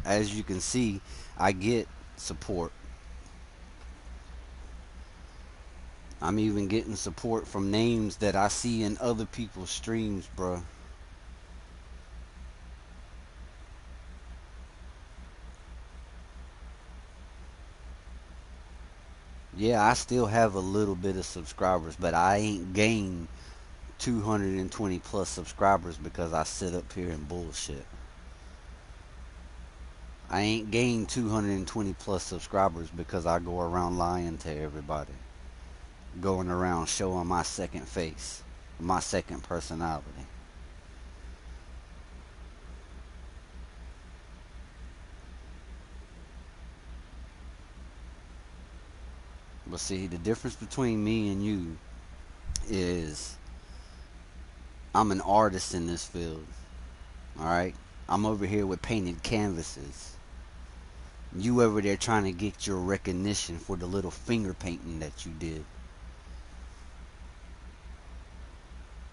As you can see, I get support. I'm even getting support from names that I see in other people's streams, bruh. Yeah, I still have a little bit of subscribers, but I ain't gained 220 plus subscribers because I sit up here and bullshit. I ain't gained 220 plus subscribers because I go around lying to everybody. Going around showing my second face, my second personality. But see, the difference between me and you is I'm an artist in this field. Alright? I'm over here with painted canvases. You over there trying to get your recognition for the little finger painting that you did.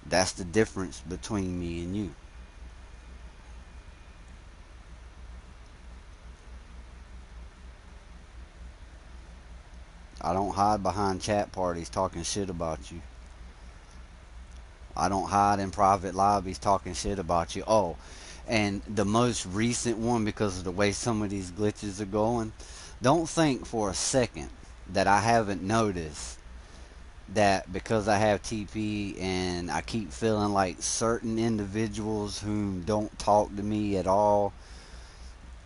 That's the difference between me and you. I don't hide behind chat parties talking shit about you. I don't hide in private lobbies talking shit about you. Oh, and the most recent one, because of the way some of these glitches are going, don't think for a second that I haven't noticed that because I have TP and I keep feeling like certain individuals who don't talk to me at all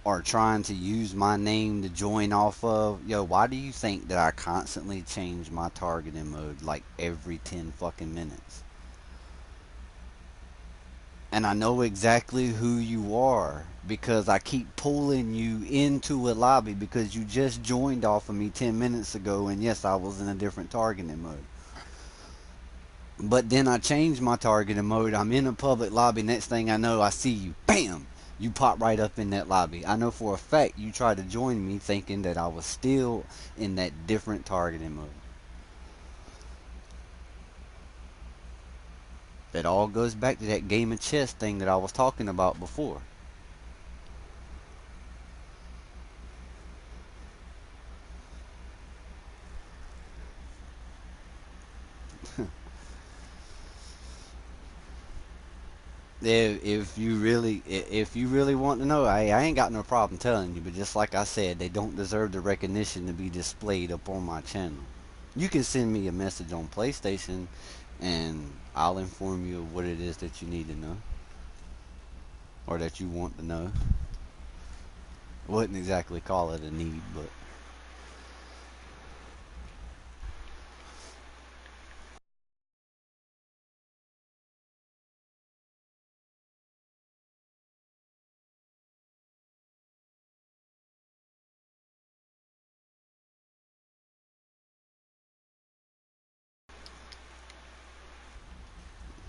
are trying to use my name to join off of. Yo, why do you think that I constantly change my targeting mode like every 10 fucking minutes? And I know exactly who you are because I keep pulling you into a lobby because you just joined off of me 10 minutes ago, and yes, I was in a different targeting mode. But then I changed my targeting mode. I'm in a public lobby. Next thing I know, I see you. Bam! You pop right up in that lobby. I know for a fact you tried to join me thinking that I was still in that different targeting mode. That all goes back to that game of chess thing that I was talking about before. If you really want to know, I ain't got no problem telling you. But just like I said, they don't deserve the recognition to be displayed up on my channel. You can send me a message on PlayStation, and I'll inform you of what it is that you need to know or that you want to know. Wouldn't exactly call it a need, but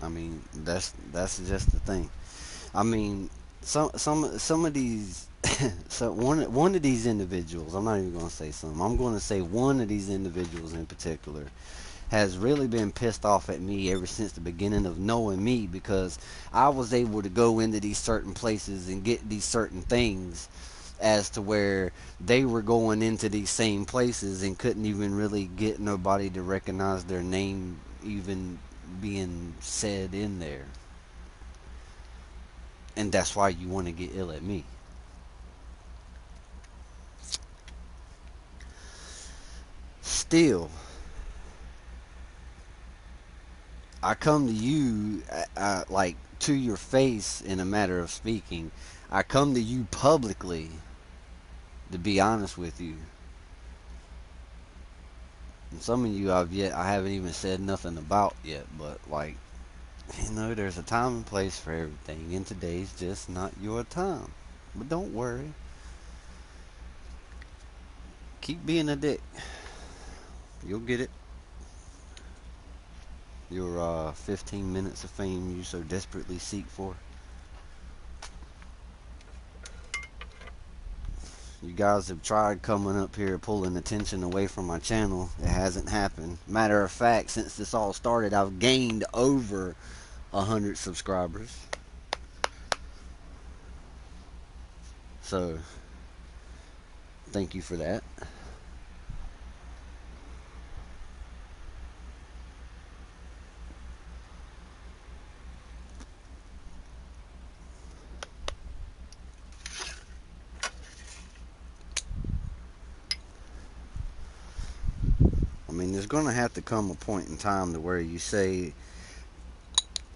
I mean that's just the thing. I mean, some of these, so one of these individuals. I'm not even going to say some. I'm going to say one of these individuals in particular has really been pissed off at me ever since the beginning of knowing me because I was able to go into these certain places and get these certain things as to where they were going into these same places and couldn't even really get nobody to recognize their name even being said in there. And that's why you want to get ill at me. Still, I come to you, like to your face in a matter of speaking. I come to you publicly, to be honest with you. And some of you I haven't even said nothing about yet, but like, there's a time and place for everything, and today's just not your time. But don't worry, keep being a dick. You'll get it. Your 15 minutes of fame you so desperately seek for. You guys have tried coming up here pulling attention away from my channel. It hasn't happened. Matter of fact, since this all started, I've gained over 100 subscribers. So, thank you for that. I mean, there's going to have to come a point in time to where you say,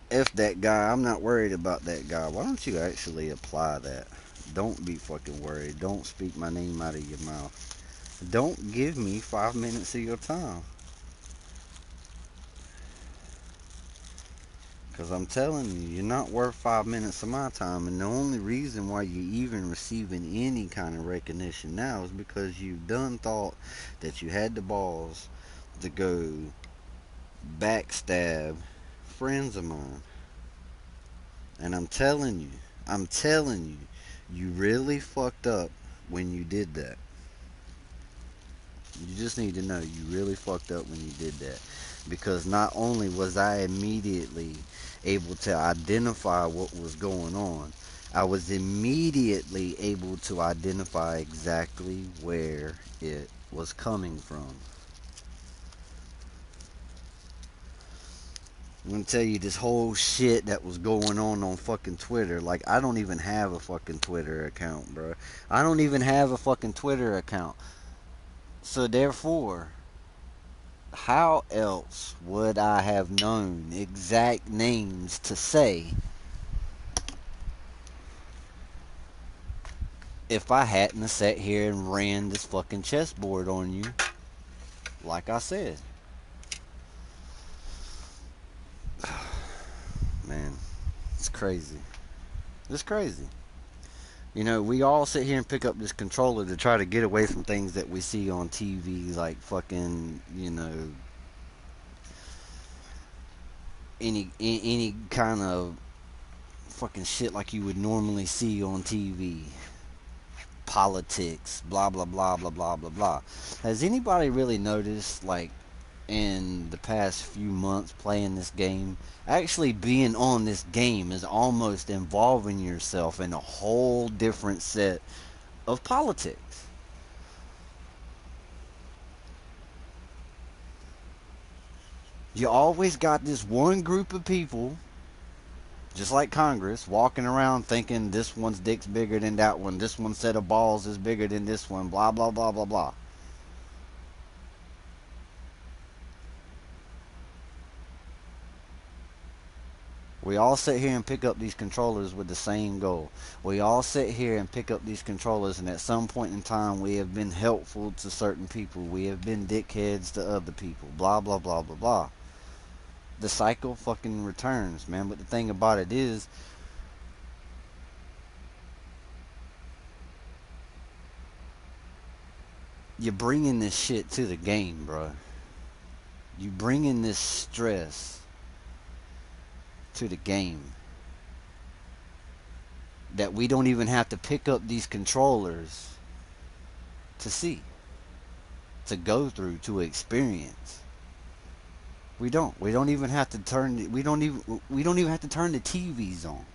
F that guy, I'm not worried about that guy. Why don't you actually apply that? Don't be fucking worried. Don't speak my name out of your mouth. Don't give me 5 minutes of your time. Because I'm telling you, you're not worth 5 minutes of my time. And the only reason why you're even receiving any kind of recognition now is because you've done thought that you had the balls to go backstab friends of mine. And I'm telling you really fucked up when you did that. You just need to know you really fucked up when you did that. Because not only was I immediately able to identify what was going on, I was immediately able to identify exactly where it was coming from. I'm gonna tell you this whole shit that was going on fucking Twitter. Like, I don't even have a fucking Twitter account, bro. I don't even have a fucking Twitter account. So therefore, how else would I have known exact names to say if I hadn't sat here and ran this fucking chessboard on you, like I said? Man, it's crazy. It's crazy. You know, we all sit here and pick up this controller to try to get away from things that we see on TV, like fucking, any kind of fucking shit like you would normally see on TV. Politics, blah blah blah blah blah blah blah. Has anybody really noticed, like, in the past few months playing this game, actually being on this game is almost involving yourself in a whole different set of politics? You always got this one group of people, just like Congress, walking around thinking this one's dick's bigger than that one, this one's set of balls is bigger than this one, blah blah blah blah blah. We all sit here and pick up these controllers with the same goal. We all sit here and pick up these controllers, and at some point in time, we have been helpful to certain people. We have been dickheads to other people. Blah, blah, blah, blah, blah. The cycle fucking returns, man. But the thing about it is, you're bringing this shit to the game, bro. You bringing this stress to the game that we don't even have to pick up these controllers to see, to go through, to experience. We don't. We don't even have to turn. We don't even have to turn the TVs on.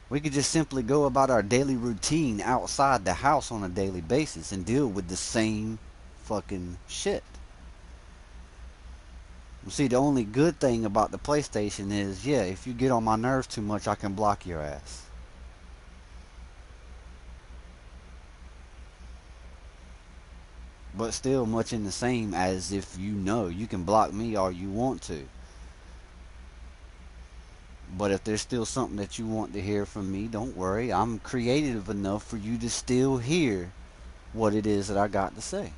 We could just simply go about our daily routine outside the house on a daily basis and deal with the same fucking shit. See, the only good thing about the PlayStation is, yeah, if you get on my nerves too much, I can block your ass. But still much in the same as if you can block me all you want to. But if there's still something that you want to hear from me, don't worry. I'm creative enough for you to still hear what it is that I got to say.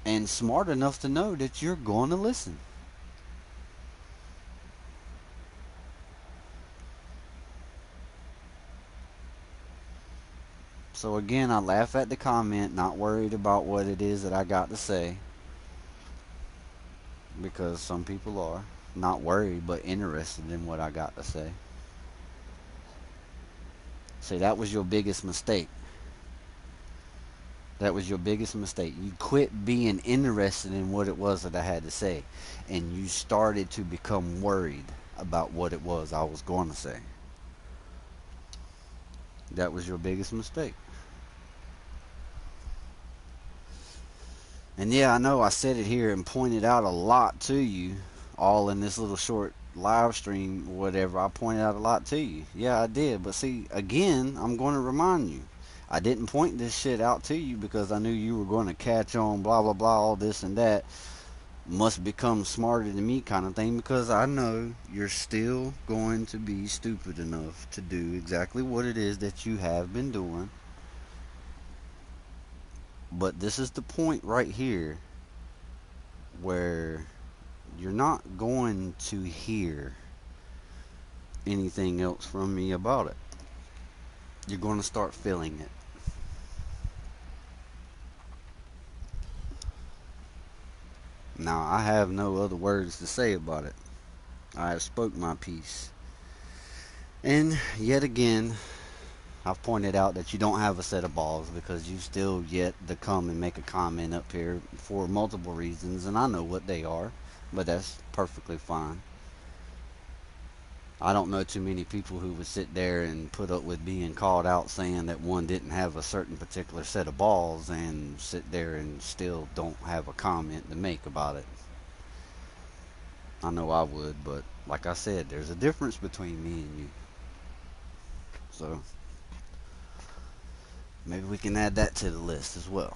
And smart enough to know that you're going to listen. So again, I laugh at the comment, not worried about what it is that I got to say. Because some people are. Not worried, but interested in what I got to say. See, that was your biggest mistake. That was your biggest mistake. You quit being interested in what it was that I had to say. And you started to become worried about what it was I was going to say. That was your biggest mistake. And yeah, I know I said it here and pointed out a lot to you, all in this little short live stream or whatever. I pointed out a lot to you. Yeah, I did. But see, again, I'm going to remind you. I didn't point this shit out to you because I knew you were going to catch on, blah, blah, blah, all this and that. Must become smarter than me kind of thing, because I know you're still going to be stupid enough to do exactly what it is that you have been doing. But this is the point right here where you're not going to hear anything else from me about it. You're going to start feeling it. Now, I have no other words to say about it. I have spoke my piece. And yet again, I've pointed out that you don't have a set of balls because you've still yet to come and make a comment up here for multiple reasons, and I know what they are, but that's perfectly fine. I don't know too many people who would sit there and put up with being called out saying that one didn't have a certain particular set of balls and sit there and still don't have a comment to make about it. I know I would, but like I said, there's a difference between me and you. So maybe we can add that to the list as well.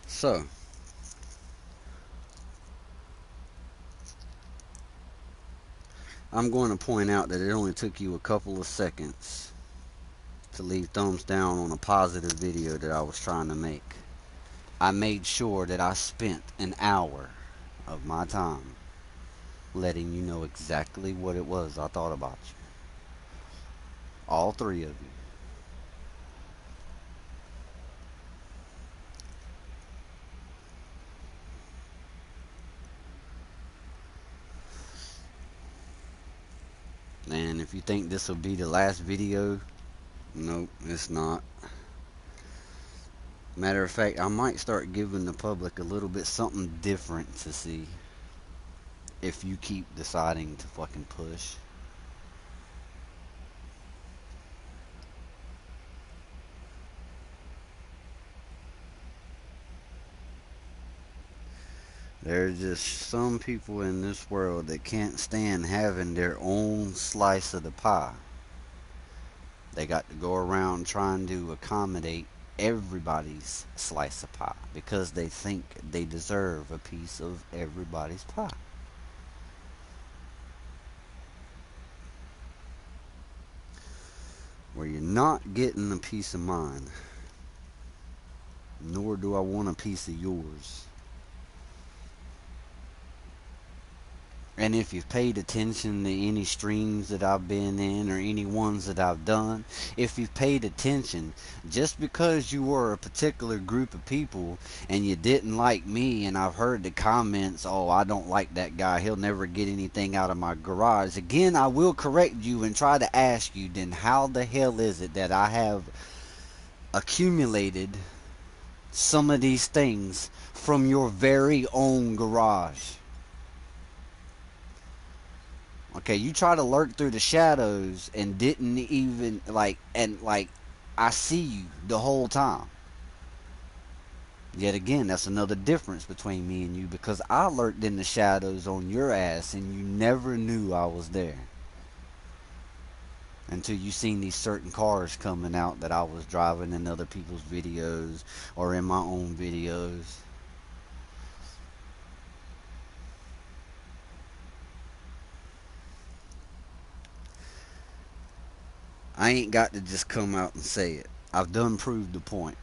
So, I'm going to point out that it only took you a couple of seconds to leave thumbs down on a positive video that I was trying to make. I made sure that I spent an hour of my time letting you know exactly what it was I thought about you. All three of you. And if you think this will be the last video, nope, it's not. Matter of fact, I might start giving the public a little bit something different to see if you keep deciding to fucking push. There's just some people in this world that can't stand having their own slice of the pie. They got to go around trying to accommodate everybody's slice of pie because they think they deserve a piece of everybody's pie. Where you're not getting a piece of mine, nor do I want a piece of yours. And if you've paid attention to any streams that I've been in or any ones that I've done, if you've paid attention, just because you were a particular group of people and you didn't like me, and I've heard the comments, oh, I don't like that guy, he'll never get anything out of my garage. Again, I will correct you and try to ask you, then how the hell is it that I have accumulated some of these things from your very own garage? Okay, you try to lurk through the shadows and didn't even I see you the whole time. Yet again, that's another difference between me and you because I lurked in the shadows on your ass and you never knew I was there. Until you seen these certain cars coming out that I was driving in other people's videos or in my own videos. I ain't got to just come out and say it. I've done proved the point.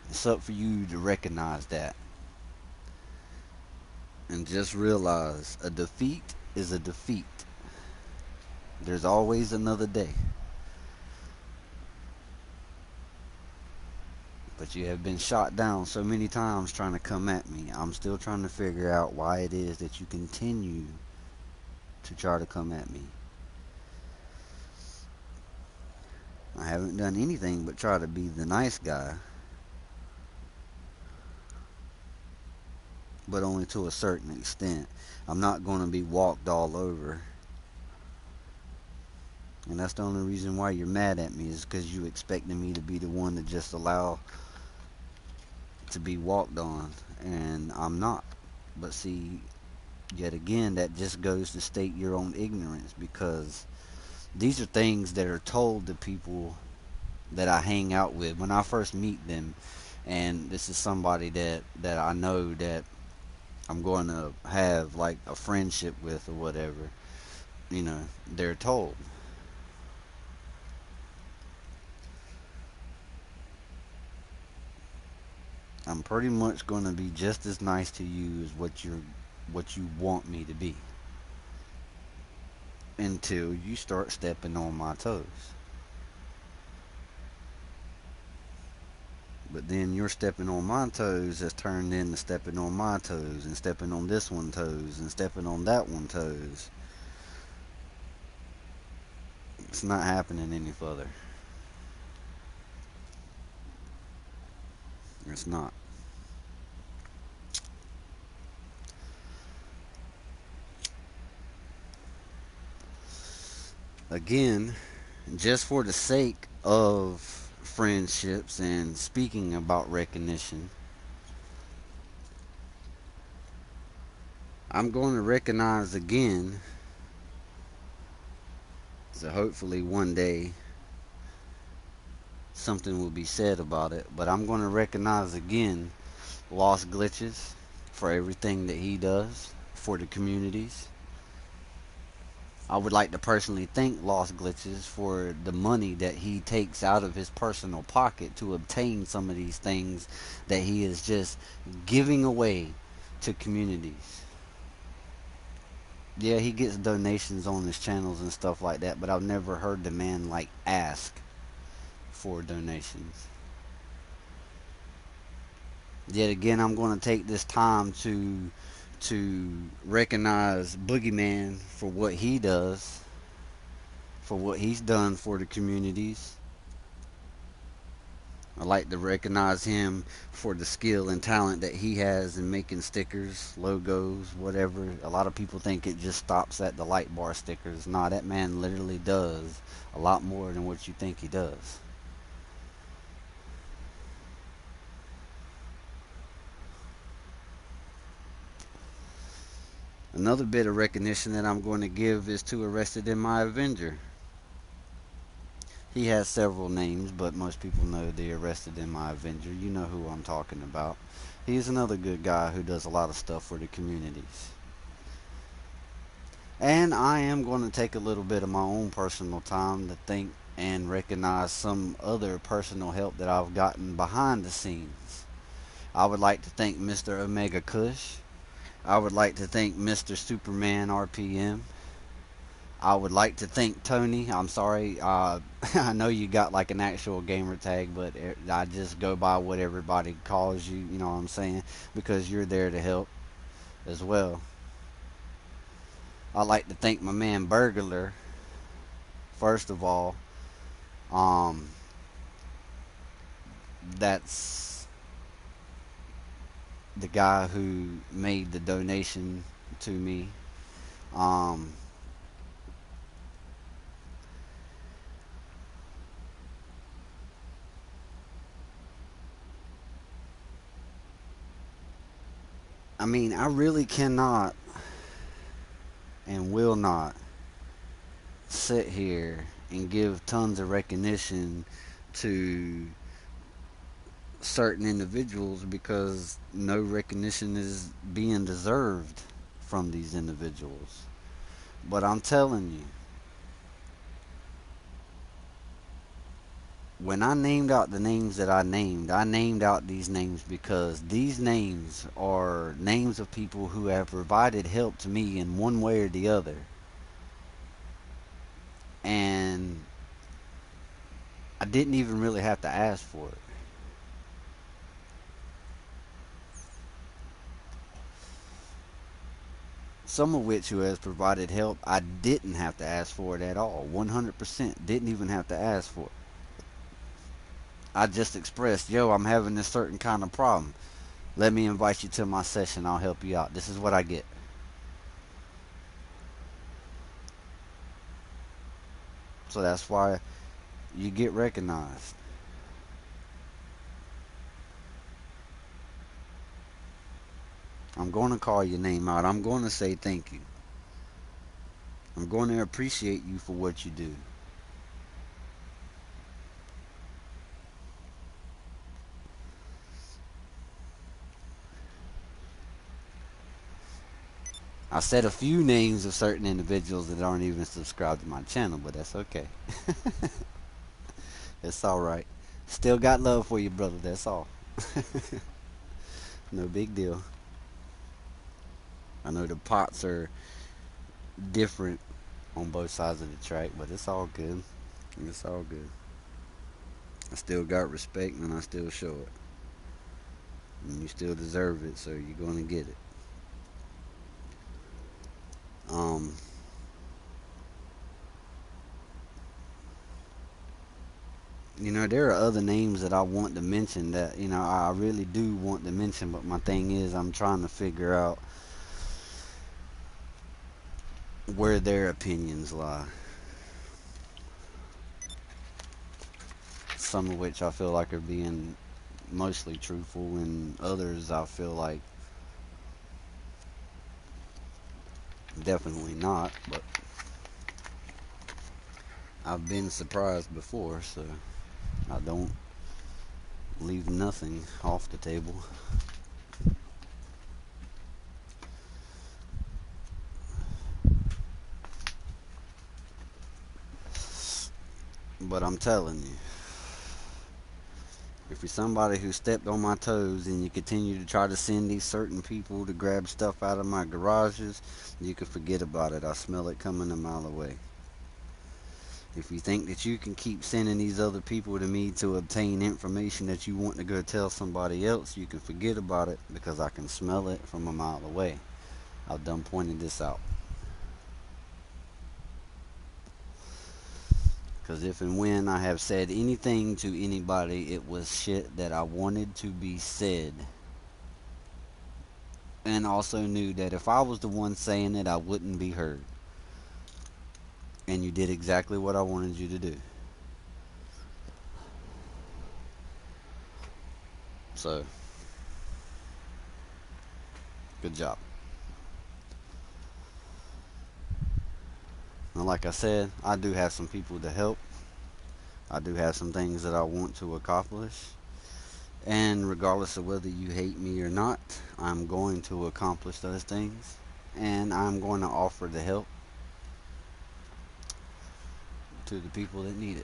It's up for you to recognize that. And just realize a defeat is a defeat. There's always another day. But you have been shot down so many times trying to come at me. I'm still trying to figure out why it is that you continue to try to come at me. I haven't done anything but try to be the nice guy. But only to a certain extent. I'm not going to be walked all over. And that's the only reason why you're mad at me is because you expected me to be the one to just allow to be walked on. And I'm not. But see, yet again, that just goes to state your own ignorance because these are things that are told to people that I hang out with when I first meet them. And this is somebody that I know that I'm going to have like a friendship with or whatever. You know, they're told. I'm pretty much going to be just as nice to you as what you want me to be until you start stepping on my toes. But then your stepping on my toes has turned into stepping on my toes and stepping on this one's toes and stepping on that one's toes. It's not happening any further. It's not. Again, just for the sake of friendships and speaking about recognition, I'm going to recognize again, so hopefully one day something will be said about it, but I'm going to recognize again Lost Glitches for everything that he does for the communities. I would like to personally thank Lost Glitches for the money that he takes out of his personal pocket to obtain some of these things that he is just giving away to communities. Yeah, he gets donations on his channels and stuff like that, but I've never heard the man like ask for donations. Yet again, I'm going to take this time to recognize Boogeyman for what he does, for what he's done for the communities. I like to recognize him for the skill and talent that he has in making stickers, logos, whatever. A lot of people think it just stops at the light bar stickers. Nah, that man literally does a lot more than what you think he does. Another bit of recognition that I'm going to give is to Arrested in My Avenger. He has several names, but most people know the Arrested in My Avenger. You know who I'm talking about. He's another good guy who does a lot of stuff for the communities. And I am going to take a little bit of my own personal time to think and recognize some other personal help that I've gotten behind the scenes. I would like to thank Mr. Omega Kush. I would like to thank Mr. Superman RPM. I would like to thank Tony. I'm sorry. I know you got like an actual gamer tag, but I just go by what everybody calls you. You know what I'm saying? Because you're there to help as well. I'd like to thank my man Burglar. First of all, um, that's the guy who made the donation to me. Um, I mean, I really cannot and will not sit here and give tons of recognition to certain individuals because no recognition is being deserved from these individuals. But I'm telling you, when I named out the names that I named out these names because these names are names of people who have provided help to me in one way or the other. And I didn't even really have to ask for it. Some of which who has provided help, I didn't have to ask for it at all. 100% didn't even have to ask for it. I just expressed, yo, I'm having this certain kind of problem. Let me invite you to my session. I'll help you out. This is what I get. So that's why you get recognized. I'm going to call your name out. I'm going to say thank you. I'm going to appreciate you for what you do. I said a few names of certain individuals that aren't even subscribed to my channel, but that's okay. It's alright. Still got love for you, brother. That's all. No big deal. I know the pots are different on both sides of the track, but it's all good. It's all good. I still got respect and I still show it. And you still deserve it, so you're going to get it. Um, there are other names that I want to mention that, I really do want to mention, but my thing is I'm trying to figure out where their opinions lie. Some of which I feel like are being mostly truthful, and others I feel like Definitely not, but I've been surprised before, so I don't leave nothing off the table. But I'm telling you, if you're somebody who stepped on my toes and you continue to try to send these certain people to grab stuff out of my garages, you can forget about it. I smell it coming a mile away. If you think that you can keep sending these other people to me to obtain information that you want to go tell somebody else, you can forget about it because I can smell it from a mile away. I've done pointed this out. Because if and when I have said anything to anybody, it was shit that I wanted to be said. And also knew that if I was the one saying it, I wouldn't be heard. And you did exactly what I wanted you to do. So, good job. And like I said, I do have some people to help. I do have some things that I want to accomplish. And regardless of whether you hate me or not, I'm going to accomplish those things. And I'm going to offer the help to the people that need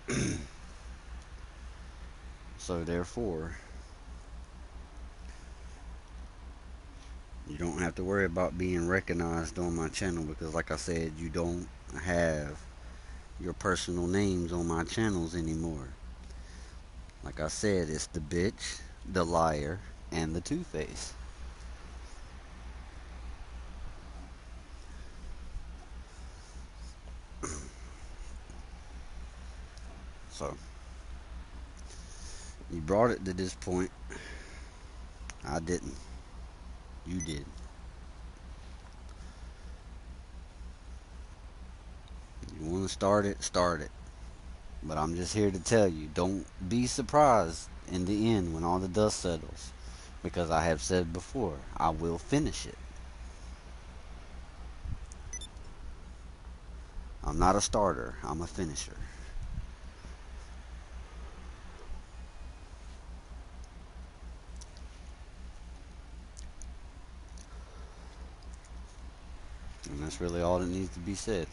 it. So therefore, you don't have to worry about being recognized on my channel because like I said, you don't have your personal names on my channels anymore. Like I said, it's the bitch, the liar, and the two-face. So, you brought it to this point. I didn't. You did. You want to start it, start it. But I'm just here to tell you, don't be surprised in the end when all the dust settles. Because I have said before, I will finish it. I'm not a starter, I'm a finisher. And that's really all that needs to be said.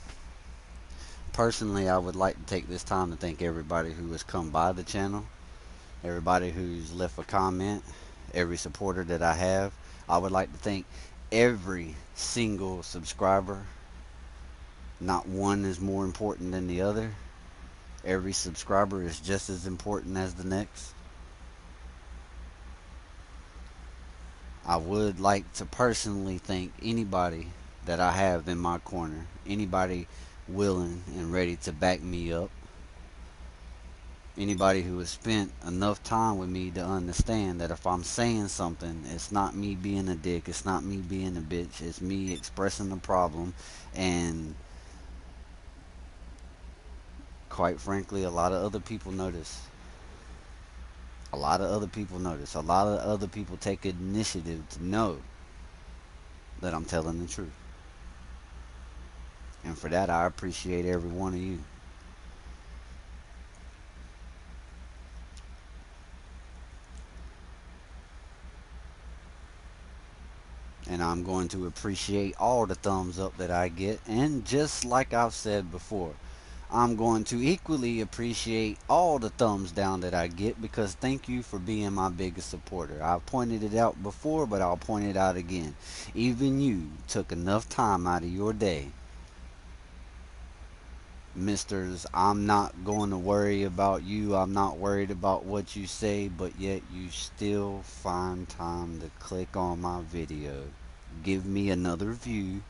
Personally, I would like to take this time to thank everybody who has come by the channel, everybody who's left a comment, every supporter that I have. I would like to thank every single subscriber. Not one is more important than the other. Every subscriber is just as important as the next. I would like to personally thank anybody that I have in my corner, anybody willing and ready to back me up, anybody who has spent enough time with me to understand that if I'm saying something, it's not me being a dick, it's not me being a bitch, it's me expressing the problem. And quite frankly, a lot of other people notice. A lot of other people notice. A lot of other people take initiative to know that I'm telling the truth. And for that, I appreciate every one of you. And I'm going to appreciate all the thumbs up that I get. And just like I've said before, I'm going to equally appreciate all the thumbs down that I get because thank you for being my biggest supporter. I've pointed it out before, but I'll point it out again. Even you took enough time out of your day, Misters, I'm not going to worry about you. I'm not worried about what you say, but yet you still find time to click on my video. Give me another view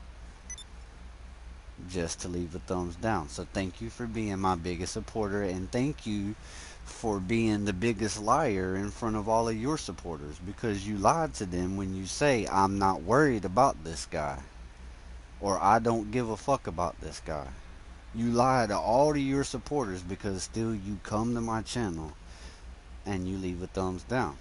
just to leave a thumbs down. So thank you for being my biggest supporter, and thank you for being the biggest liar in front of all of your supporters because you lied to them when you say I'm not worried about this guy or I don't give a fuck about this guy. You lie to all of your supporters because still you come to my channel and you leave a thumbs down.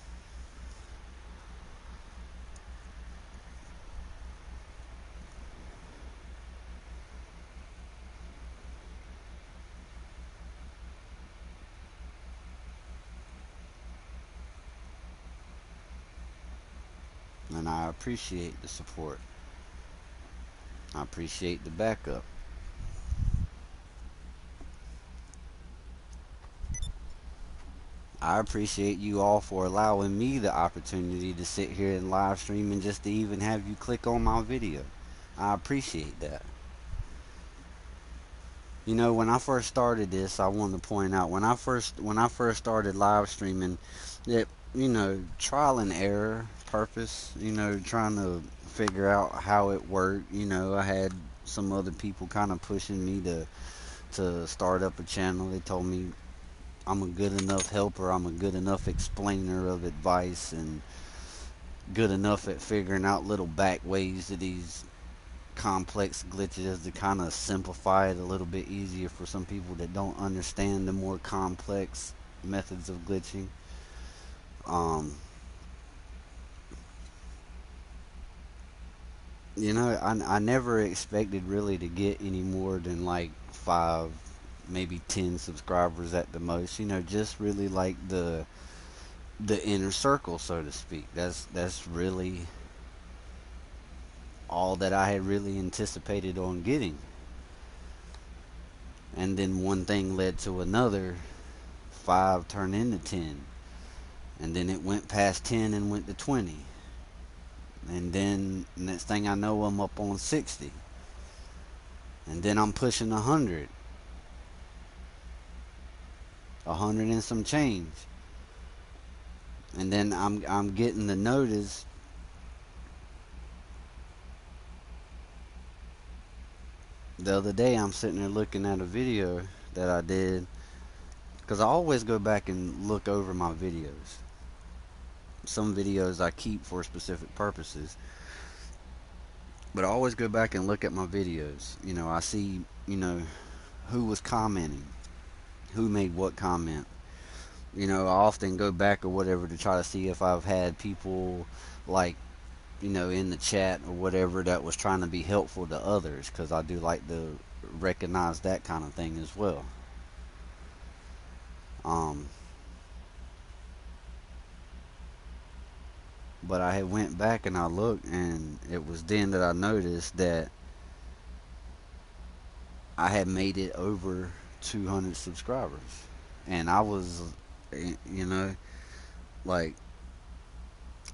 and I appreciate the support. I appreciate the backup. I appreciate you all for allowing me the opportunity to sit here and live stream and just to even have you click on my video. I appreciate that. You know, when I first started this, I wanted to point out when I first started live streaming, that, trial and error purpose, trying to figure out how it worked. I had some other people kind of pushing me to start up a channel. They told me I'm a good enough helper, I'm a good enough explainer of advice, and good enough at figuring out little back ways to these complex glitches to kind of simplify it a little bit easier for some people that don't understand the more complex methods of glitching. Um, I never expected really to get any more than like 5, maybe 10 subscribers at the most. Just really like the inner circle, so to speak. That's really all that I had really anticipated on getting. And then one thing led to another. 5 turned into 10. And then it went past 10 and went to 20. And then next thing I know, I'm up on 60. And then I'm pushing 100. 100 and some change. And then I'm getting the notice the other day. I'm sitting there looking at a video that I did, because I always go back and look over my videos. Some videos I keep for specific purposes, but I always go back and look at my videos. I see, who was commenting, who made what comment. I often go back or whatever to try to see if I've had people like, in the chat or whatever that was trying to be helpful to others, because I do like to recognize that kind of thing as well. But I had went back and I looked, and it was then that I noticed that I had made it over 200 subscribers. And I was, like,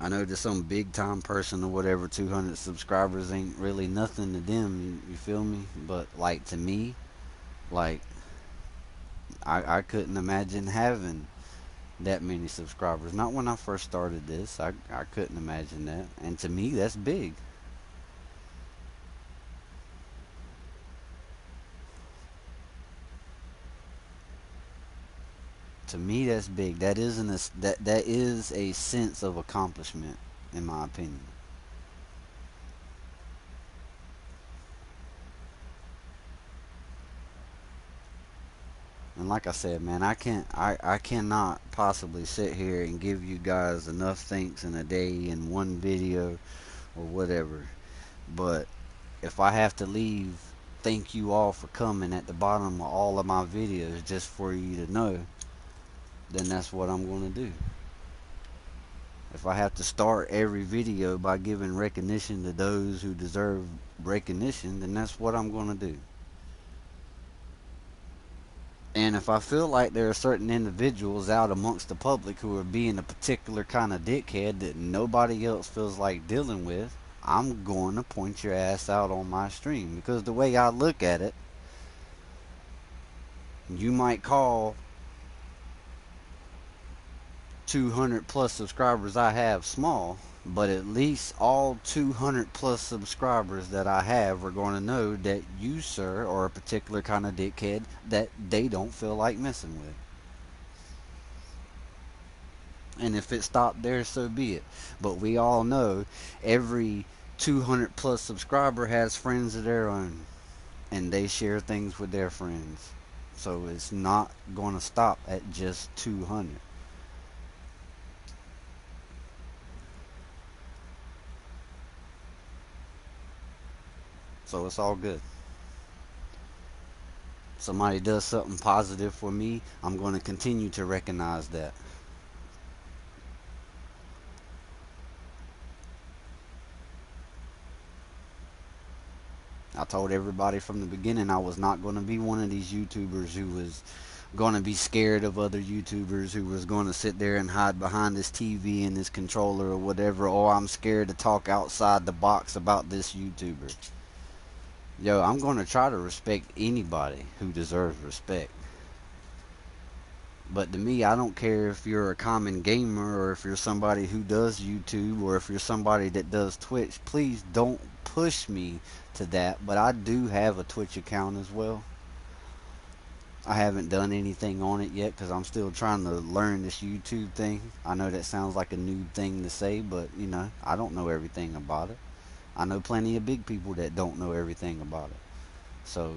I know to some big time person or whatever, 200 subscribers ain't really nothing to them, you feel me? But, like, to me, like, I couldn't imagine having that many subscribers. Not when I first started this. I couldn't imagine that. And to me, that's big. To me, that's big. That is a sense of accomplishment, in my opinion. And like I said, man, I cannot possibly sit here and give you guys enough thanks in a day in one video or whatever. But if I have to leave thank you all for coming at the bottom of all of my videos just for you to know, then that's what I'm going to do. If I have to start every video by giving recognition to those who deserve recognition, then that's what I'm going to do. And if I feel like there are certain individuals out amongst the public who are being a particular kind of dickhead that nobody else feels like dealing with, I'm going to point your ass out on my stream. Because the way I look at it, you might call 200 plus subscribers I have small, but at least all 200 plus subscribers that I have are going to know that you, sir, are a particular kind of dickhead that they don't feel like messing with. And if it stopped there, so be it. But we all know every 200 plus subscriber has friends of their own, and they share things with their friends. So it's not going to stop at just 200. So it's all good. Somebody does something positive for me, I'm going to continue to recognize that. I told everybody from the beginning I was not going to be one of these YouTubers who was going to be scared of other YouTubers, who was going to sit there and hide behind this TV and this controller or whatever. Oh, I'm scared to talk outside the box about this YouTuber. Yo, I'm going to try to respect anybody who deserves respect. But to me, I don't care if you're a common gamer or if you're somebody who does YouTube or if you're somebody that does Twitch. Please don't push me to that. But I do have a Twitch account as well. I haven't done anything on it yet because I'm still trying to learn this YouTube thing. I know that sounds like a new thing to say, but you know, I don't know everything about it. I know plenty of big people that don't know everything about it. So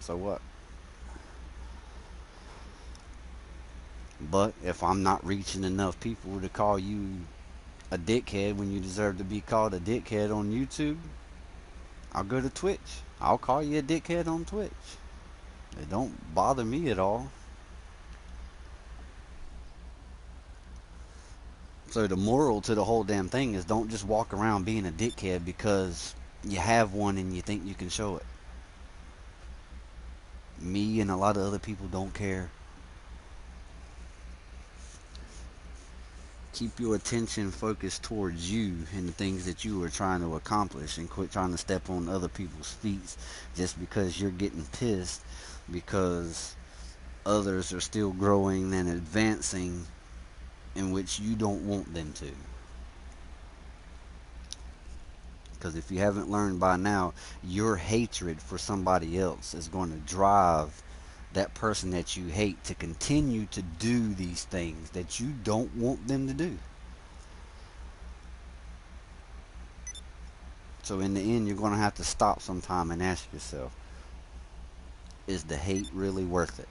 what? But if I'm not reaching enough people to call you a dickhead when you deserve to be called a dickhead on YouTube, I'll go to Twitch. I'll call you a dickhead on Twitch. It don't bother me at all. So the moral to the whole damn thing is don't just walk around being a dickhead because you have one and you think you can show it. Me and a lot of other people don't care. Keep your attention focused towards you and the things that you are trying to accomplish, and quit trying to step on other people's feet just because you're getting pissed because others are still growing and advancing in which you don't want them to. Because if you haven't learned by now, your hatred for somebody else is going to drive that person that you hate to continue to do these things that you don't want them to do. So in the end, you're going to have to stop sometime and ask yourself, is the hate really worth it?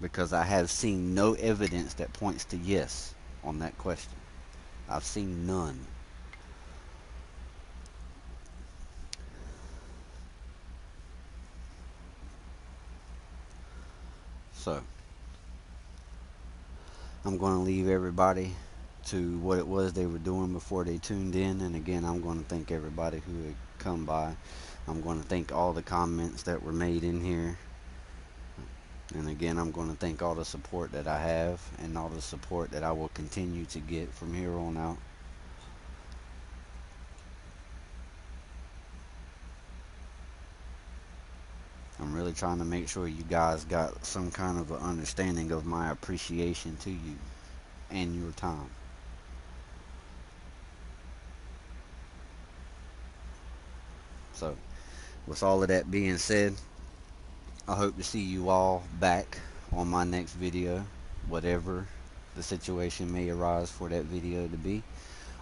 Because I have seen no evidence that points to yes on that question. I've seen none. So I'm going to leave everybody to what it was they were doing before they tuned in. And again, I'm going to thank everybody who had come by. I'm going to thank all the comments that were made in here. And again, I'm going to thank all the support that I have and all the support that I will continue to get from here on out. I'm really trying to make sure you guys got some kind of an understanding of my appreciation to you and your time. So, with all of that being said, I hope to see you all back on my next video, whatever the situation may arise for that video to be.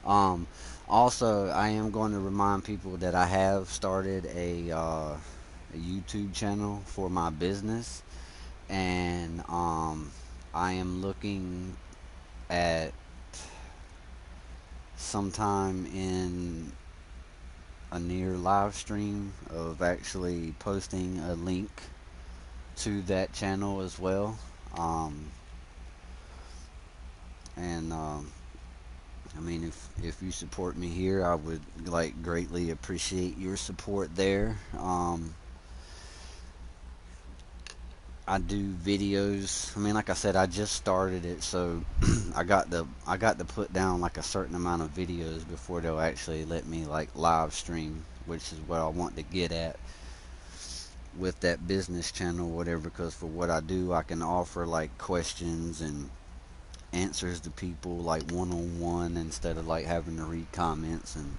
Um, Also, I am going to remind people that I have started a YouTube channel for my business, and I am looking at sometime in a near live stream of actually posting a link to that channel as well. And I mean, if you support me here, I would like greatly appreciate your support there. I do videos. I mean, like I said, I just started it, so I got to put down like a certain amount of videos before they'll actually let me like live stream, which is what I want to get at with that business channel, whatever. Because for what I do, I can offer like questions and answers to people like one-on-one instead of like having to read comments and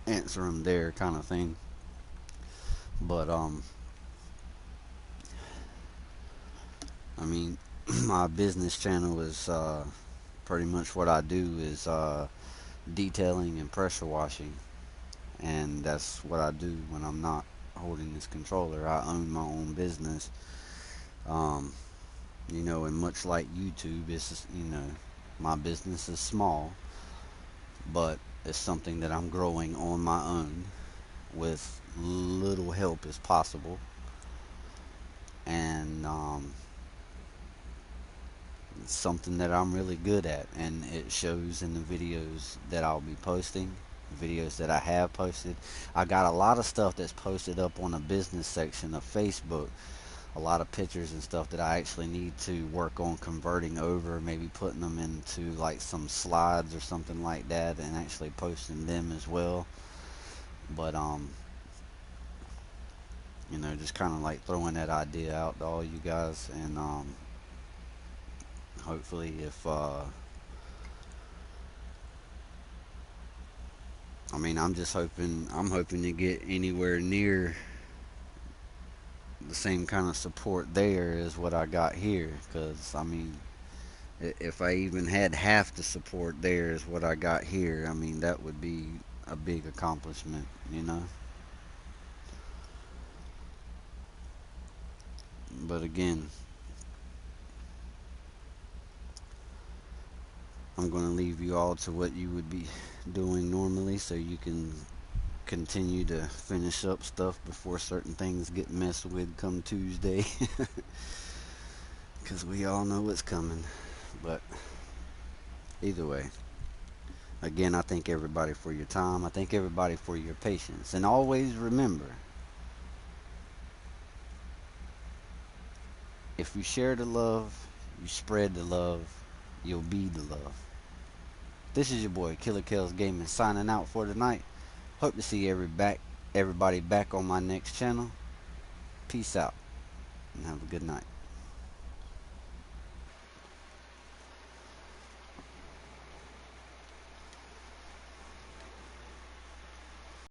answer them there, kind of thing. But I mean, my business channel is pretty much what I do is detailing and pressure washing, and that's what I do when I'm not holding this controller. I own my own business. You know, and much like YouTube, it's, you know, my business is small, but it's something that I'm growing on my own with little help as possible. And it's something that I'm really good at, and it shows in the videos that I'll be posting. videos that I have posted. I got a lot of stuff that's posted up on the business section of Facebook, a lot of pictures and stuff that I actually need to work on converting over, maybe putting them into like some slides or something like that and actually posting them as well. But you know, just kind of like throwing that idea out to all you guys, and hopefully if I mean, I'm hoping to get anywhere near the same kind of support there as what I got here, because I mean, if I even had half the support there as what I got here, I mean, that would be a big accomplishment, you know. But again, I'm going to leave you all to what you would be doing normally so you can continue to finish up stuff before certain things get messed with come Tuesday. Because we all know what's coming. But either way, again, I thank everybody for your time. I thank everybody for your patience. And always remember, if you share the love, you spread the love, you'll be the love. This is your boy, Killer Kells Gaming, signing out for tonight. Hope to see everybody back on my next channel. Peace out, and have a good night.